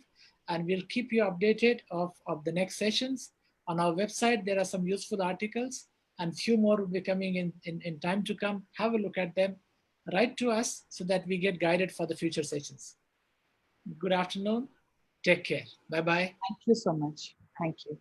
and we'll keep you updated of the next sessions. On our website, there are some useful articles and few more will be coming in time to come. Have a look at them. Write to us so that we get guided for the future sessions. Good afternoon. Take care. Bye-bye. Thank you so much. Thank you.